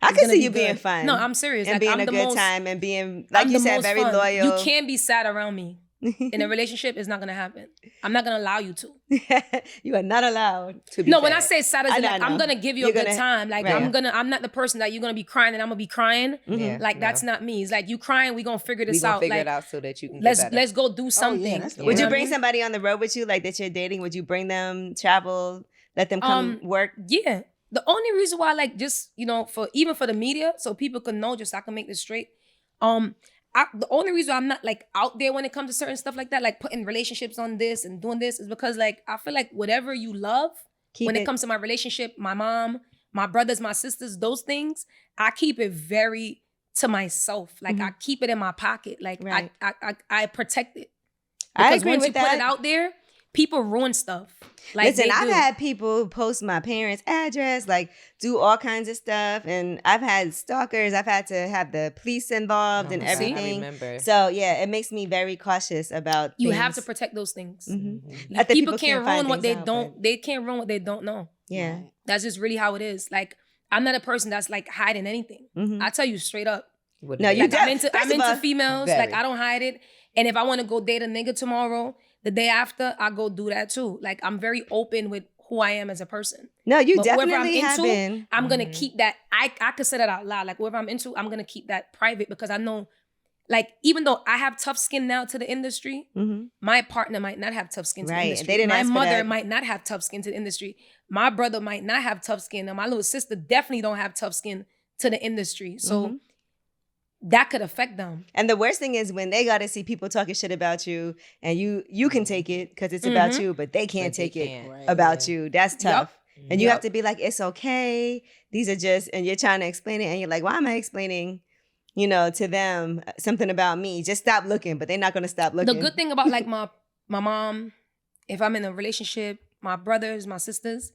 Speaker 1: I
Speaker 4: it's
Speaker 1: can
Speaker 4: gonna
Speaker 1: see
Speaker 4: be
Speaker 1: you being
Speaker 4: good.
Speaker 1: fun.
Speaker 4: No, I'm serious.
Speaker 1: And
Speaker 4: Like,
Speaker 1: being
Speaker 4: I'm
Speaker 1: a
Speaker 4: the
Speaker 1: good
Speaker 4: most,
Speaker 1: time and being, like
Speaker 4: I'm
Speaker 1: you
Speaker 4: the
Speaker 1: said,
Speaker 4: most
Speaker 1: very
Speaker 4: fun.
Speaker 1: loyal.
Speaker 4: You can't be sad around me. In a relationship, it's not gonna happen. I'm not gonna allow you to.
Speaker 1: You are not allowed to be
Speaker 4: No, when I
Speaker 1: sad.
Speaker 4: say sad, as
Speaker 1: I
Speaker 4: in,
Speaker 1: know,
Speaker 4: like,
Speaker 1: I
Speaker 4: I'm
Speaker 1: know.
Speaker 4: gonna give you
Speaker 1: You're
Speaker 4: a good
Speaker 1: gonna-
Speaker 4: time. Like
Speaker 1: right.
Speaker 4: I'm not the person that you're gonna be crying and I'm gonna be crying.
Speaker 2: Yeah,
Speaker 4: Like that's
Speaker 2: no.
Speaker 4: not me. It's like you crying, we gonna figure
Speaker 2: We
Speaker 4: this
Speaker 2: gonna
Speaker 4: out.
Speaker 2: figure
Speaker 4: Like
Speaker 2: it out so that you can
Speaker 4: let's
Speaker 2: get better.
Speaker 4: go do something.
Speaker 3: that's the
Speaker 1: Would
Speaker 3: way.
Speaker 1: you
Speaker 4: know
Speaker 1: bring
Speaker 4: what I mean?
Speaker 1: somebody on the road with you, like that you're dating? Would you bring them, travel, let them come work?
Speaker 4: Yeah. The only reason why, like, just, you know, even for the media, so people can know, just so I can make this straight. The only reason I'm not like out there when it comes to certain stuff like that, like putting relationships on this and doing this, is because like I feel like whatever you love, when it comes to my relationship, my mom, my brothers, my sisters, those things, I keep it very to myself. Like I keep it in my pocket. Like
Speaker 1: Right.
Speaker 4: I protect it.
Speaker 1: I
Speaker 4: Because
Speaker 1: agree
Speaker 4: once
Speaker 1: with
Speaker 4: you
Speaker 1: that.
Speaker 4: put it out there, people ruin stuff. Like
Speaker 1: Listen,
Speaker 4: they
Speaker 1: I've
Speaker 4: do.
Speaker 1: had people post my parents' address, like do all kinds of stuff, and I've had stalkers. I've had to have the police involved and
Speaker 2: I
Speaker 1: everything.
Speaker 2: remember.
Speaker 1: So yeah, it makes me very cautious about.
Speaker 4: You have to
Speaker 1: things.
Speaker 4: protect those things.
Speaker 1: Mhm.
Speaker 4: Like,
Speaker 1: I think
Speaker 4: people can't
Speaker 1: find
Speaker 4: ruin what
Speaker 1: things
Speaker 4: they
Speaker 1: out,
Speaker 4: don't.
Speaker 1: but-
Speaker 4: They can't ruin what they don't know.
Speaker 1: Yeah.
Speaker 3: Right.
Speaker 4: That's just really how it is. Like I'm not a person that's like hiding anything.
Speaker 1: Mhm.
Speaker 4: I tell you straight up.
Speaker 2: What
Speaker 1: No,
Speaker 2: it
Speaker 1: you
Speaker 2: is.
Speaker 4: Like I'm
Speaker 1: first
Speaker 4: into
Speaker 1: of all,
Speaker 4: females.
Speaker 2: very.
Speaker 4: Like I don't hide it. And if I want to go date a nigga tomorrow, the day after, I go do that too. Like I'm very open with who I am as a person.
Speaker 1: No, you
Speaker 4: But whoever I'm
Speaker 1: definitely have
Speaker 4: into,
Speaker 1: been.
Speaker 4: I'm gonna keep that. I could say that out loud. Like whoever I'm into, I'm gonna keep that private because I know, like, even though I have tough skin now to the industry, my partner might not have tough skin to the industry.
Speaker 1: They didn't
Speaker 4: my
Speaker 1: ask for
Speaker 4: mother
Speaker 1: that.
Speaker 4: might not have tough skin to the industry. My brother might not have tough skin. And my little sister definitely don't have tough skin to the industry. So that could affect them.
Speaker 1: And the worst thing is when they got to see people talking shit about you, and you can take it because it's about you, but they can't take it about you. That's tough. And you have to be like, it's okay. These are just, and you're trying to explain it, and you're like, why am I explaining, you know, to them something about me? Just stop looking, but they're not going to stop looking.
Speaker 4: The good thing about like my mom, if I'm in a relationship, my brothers, my sisters,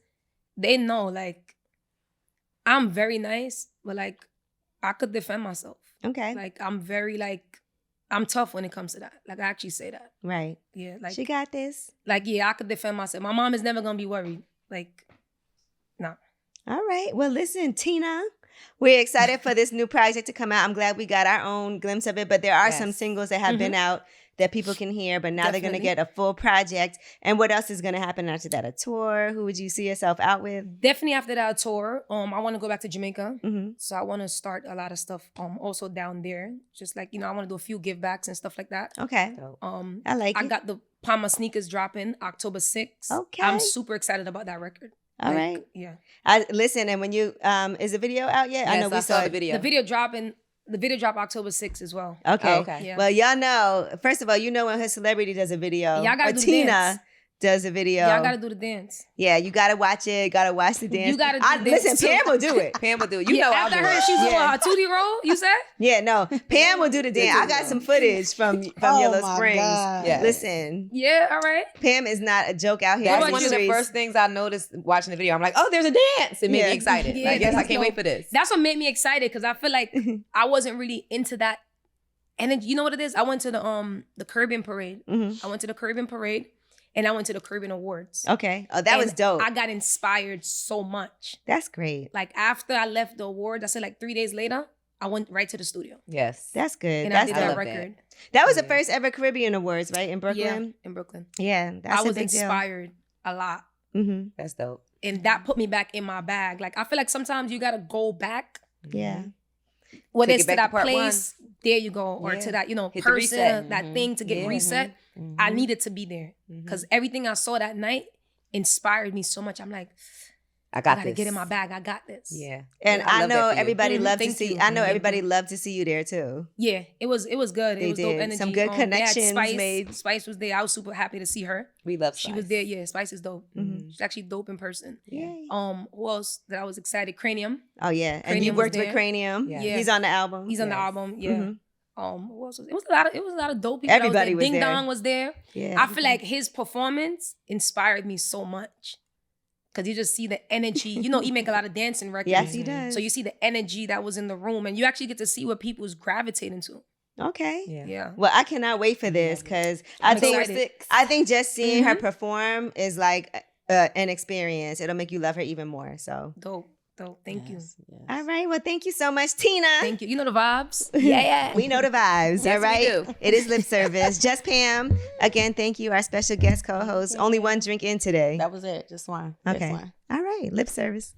Speaker 4: they know like I'm very nice, but like I could defend myself.
Speaker 1: Okay.
Speaker 4: Like I'm very like, I'm tough when it comes to that. Like I actually say that.
Speaker 1: Right.
Speaker 4: Yeah. Like
Speaker 1: She got this.
Speaker 4: Like, yeah, I could defend myself. My mom is never gonna be worried. Like, no.
Speaker 1: All right. Well, listen, Tina, we're excited for this new project to come out. I'm glad we got our own glimpse of it, but there are some singles that have been out that people can hear, but now they're going to get a full project. And what else is going to happen after that? A tour? Who would you see yourself out with?
Speaker 4: Definitely after that tour, I want to go back to Jamaica. So I want to start a lot of stuff also down there. Just like, you know, I want to do a few give backs and stuff like that.
Speaker 1: Okay. I like it.
Speaker 4: I got the Palma sneakers dropping October 6th.
Speaker 1: Okay.
Speaker 4: I'm super excited about that record.
Speaker 1: All right.
Speaker 4: Yeah.
Speaker 1: Listen, and when you, is the video out yet?
Speaker 2: Yes,
Speaker 1: I know we saw
Speaker 2: the video.
Speaker 4: The video dropped October 6th as well.
Speaker 1: Okay.
Speaker 2: Oh, okay.
Speaker 4: Yeah.
Speaker 1: Well, y'all know, first of all, you know when HoodCelebrityy does a video.
Speaker 4: Y'all gotta
Speaker 1: or
Speaker 4: do the
Speaker 1: Tina
Speaker 4: dance.
Speaker 1: does a video.
Speaker 4: Y'all gotta do the dance.
Speaker 1: Yeah, you gotta watch it. Gotta watch the dance.
Speaker 4: You gotta do the dance
Speaker 1: Listen,
Speaker 4: too.
Speaker 1: Pam will do it.
Speaker 2: Pam will do it. You know I'll
Speaker 4: after
Speaker 2: do
Speaker 4: her,
Speaker 2: it.
Speaker 4: she's doing
Speaker 1: Yeah.
Speaker 4: her Tootie roll, you said?
Speaker 1: Yeah, no. Pam will do the dance. I got some footage from Yellow
Speaker 3: my
Speaker 1: Springs.
Speaker 3: God.
Speaker 2: Yes.
Speaker 1: Listen,
Speaker 4: Yeah, all right.
Speaker 1: Pam is not a joke out here.
Speaker 2: That's
Speaker 1: in
Speaker 2: one of the
Speaker 1: streets.
Speaker 2: first things I noticed watching the video. I'm like, oh, there's a dance. It made
Speaker 1: Yeah.
Speaker 2: me excited.
Speaker 4: Yeah,
Speaker 2: like, yes, I
Speaker 4: that's
Speaker 2: can't
Speaker 4: dope.
Speaker 2: wait for this.
Speaker 4: That's what made me excited because I feel like I wasn't really into that. And then, you know what it is? I went to the Caribbean Parade. I went to the Caribbean Parade and I went to the Caribbean Awards.
Speaker 1: Okay. Oh, that was
Speaker 4: And
Speaker 1: dope.
Speaker 4: I got inspired so much.
Speaker 1: That's great.
Speaker 4: Like after I left the awards, I said like 3 days later, I went right to the studio.
Speaker 2: Yes.
Speaker 1: That's good.
Speaker 4: And
Speaker 1: That's
Speaker 4: I did
Speaker 1: dope.
Speaker 4: that
Speaker 2: love
Speaker 4: record.
Speaker 1: That was the first ever Caribbean Awards, right? In
Speaker 4: Yeah,
Speaker 1: Brooklyn?
Speaker 4: in Brooklyn.
Speaker 1: Yeah. That's
Speaker 4: I was
Speaker 1: a big deal.
Speaker 4: inspired a lot.
Speaker 1: Mm-hmm.
Speaker 2: That's dope.
Speaker 4: And that put me back in my bag. Like I feel like sometimes you gotta go back.
Speaker 1: Yeah.
Speaker 4: Whether
Speaker 2: Take
Speaker 4: it's
Speaker 2: it
Speaker 4: to
Speaker 2: back
Speaker 4: that
Speaker 2: to part
Speaker 4: place, there you go, or
Speaker 2: Yeah.
Speaker 4: to that, you know,
Speaker 2: Hit the
Speaker 4: person,
Speaker 2: reset.
Speaker 4: that thing to get
Speaker 2: Yeah.
Speaker 4: reset. I needed to be there because everything I saw that night inspired me so much. I'm like,
Speaker 2: I
Speaker 4: I
Speaker 2: got
Speaker 4: gotta
Speaker 2: this.
Speaker 4: get in my bag. I got this.
Speaker 2: Yeah.
Speaker 1: And
Speaker 2: I
Speaker 1: I
Speaker 2: love that
Speaker 1: know
Speaker 2: for you.
Speaker 1: everybody loved to
Speaker 4: Thank
Speaker 1: see.
Speaker 4: you.
Speaker 1: I know
Speaker 4: Thank
Speaker 1: everybody
Speaker 4: you.
Speaker 1: loved to see you there too.
Speaker 4: Yeah, it was good.
Speaker 1: They
Speaker 4: It was dope
Speaker 1: did.
Speaker 4: energy.
Speaker 1: Some good
Speaker 4: They had
Speaker 1: connections
Speaker 4: Spice.
Speaker 1: made.
Speaker 4: Spice was there. I was super happy to see her.
Speaker 2: We love
Speaker 4: She
Speaker 2: Spice.
Speaker 4: was there. Yeah, Spice is dope.
Speaker 1: Mhm.
Speaker 4: She's actually dope in person.
Speaker 1: Yay.
Speaker 4: Who else that I was excited? Cranium.
Speaker 1: Oh yeah, and
Speaker 4: Cranium
Speaker 1: you
Speaker 4: was
Speaker 1: worked with
Speaker 4: there.
Speaker 1: Cranium.
Speaker 2: Yeah.
Speaker 4: Yeah.
Speaker 1: He's on the album.
Speaker 4: He's on the
Speaker 2: Yes.
Speaker 4: album. Yeah.
Speaker 1: Mhm.
Speaker 4: Who else was, it was a lot of dope people.
Speaker 1: Everybody
Speaker 4: that
Speaker 1: was
Speaker 4: was there.
Speaker 1: there.
Speaker 4: Ding Dong was there.
Speaker 1: Yeah.
Speaker 4: I feel like his performance inspired me so much. Cause you just see the energy. You know, he make a lot of dancing records.
Speaker 1: Yes, he does.
Speaker 4: So you see the energy that was in the room, and you actually get to see what people's gravitating to.
Speaker 1: Okay.
Speaker 2: Yeah.
Speaker 4: Yeah.
Speaker 1: Well, I cannot wait for this because
Speaker 4: I'm
Speaker 1: I think
Speaker 4: excited.
Speaker 1: I think just seeing her
Speaker 4: Mhm.
Speaker 1: perform is like an experience. It'll make you love her even more. So,
Speaker 4: Dope. Thank you.
Speaker 3: Yes, yes.
Speaker 1: all right. Well, thank you so much, Tina.
Speaker 4: Thank you. You know the vibes. Yeah.
Speaker 1: We know the vibes.
Speaker 2: Yes,
Speaker 1: all right.
Speaker 2: we do.
Speaker 1: It is lip service. Just Pam. Again, thank you, our special guest co-host. Only one drink in today.
Speaker 3: That was it. Just one. Just
Speaker 1: Okay.
Speaker 3: one.
Speaker 1: All right. Lip service.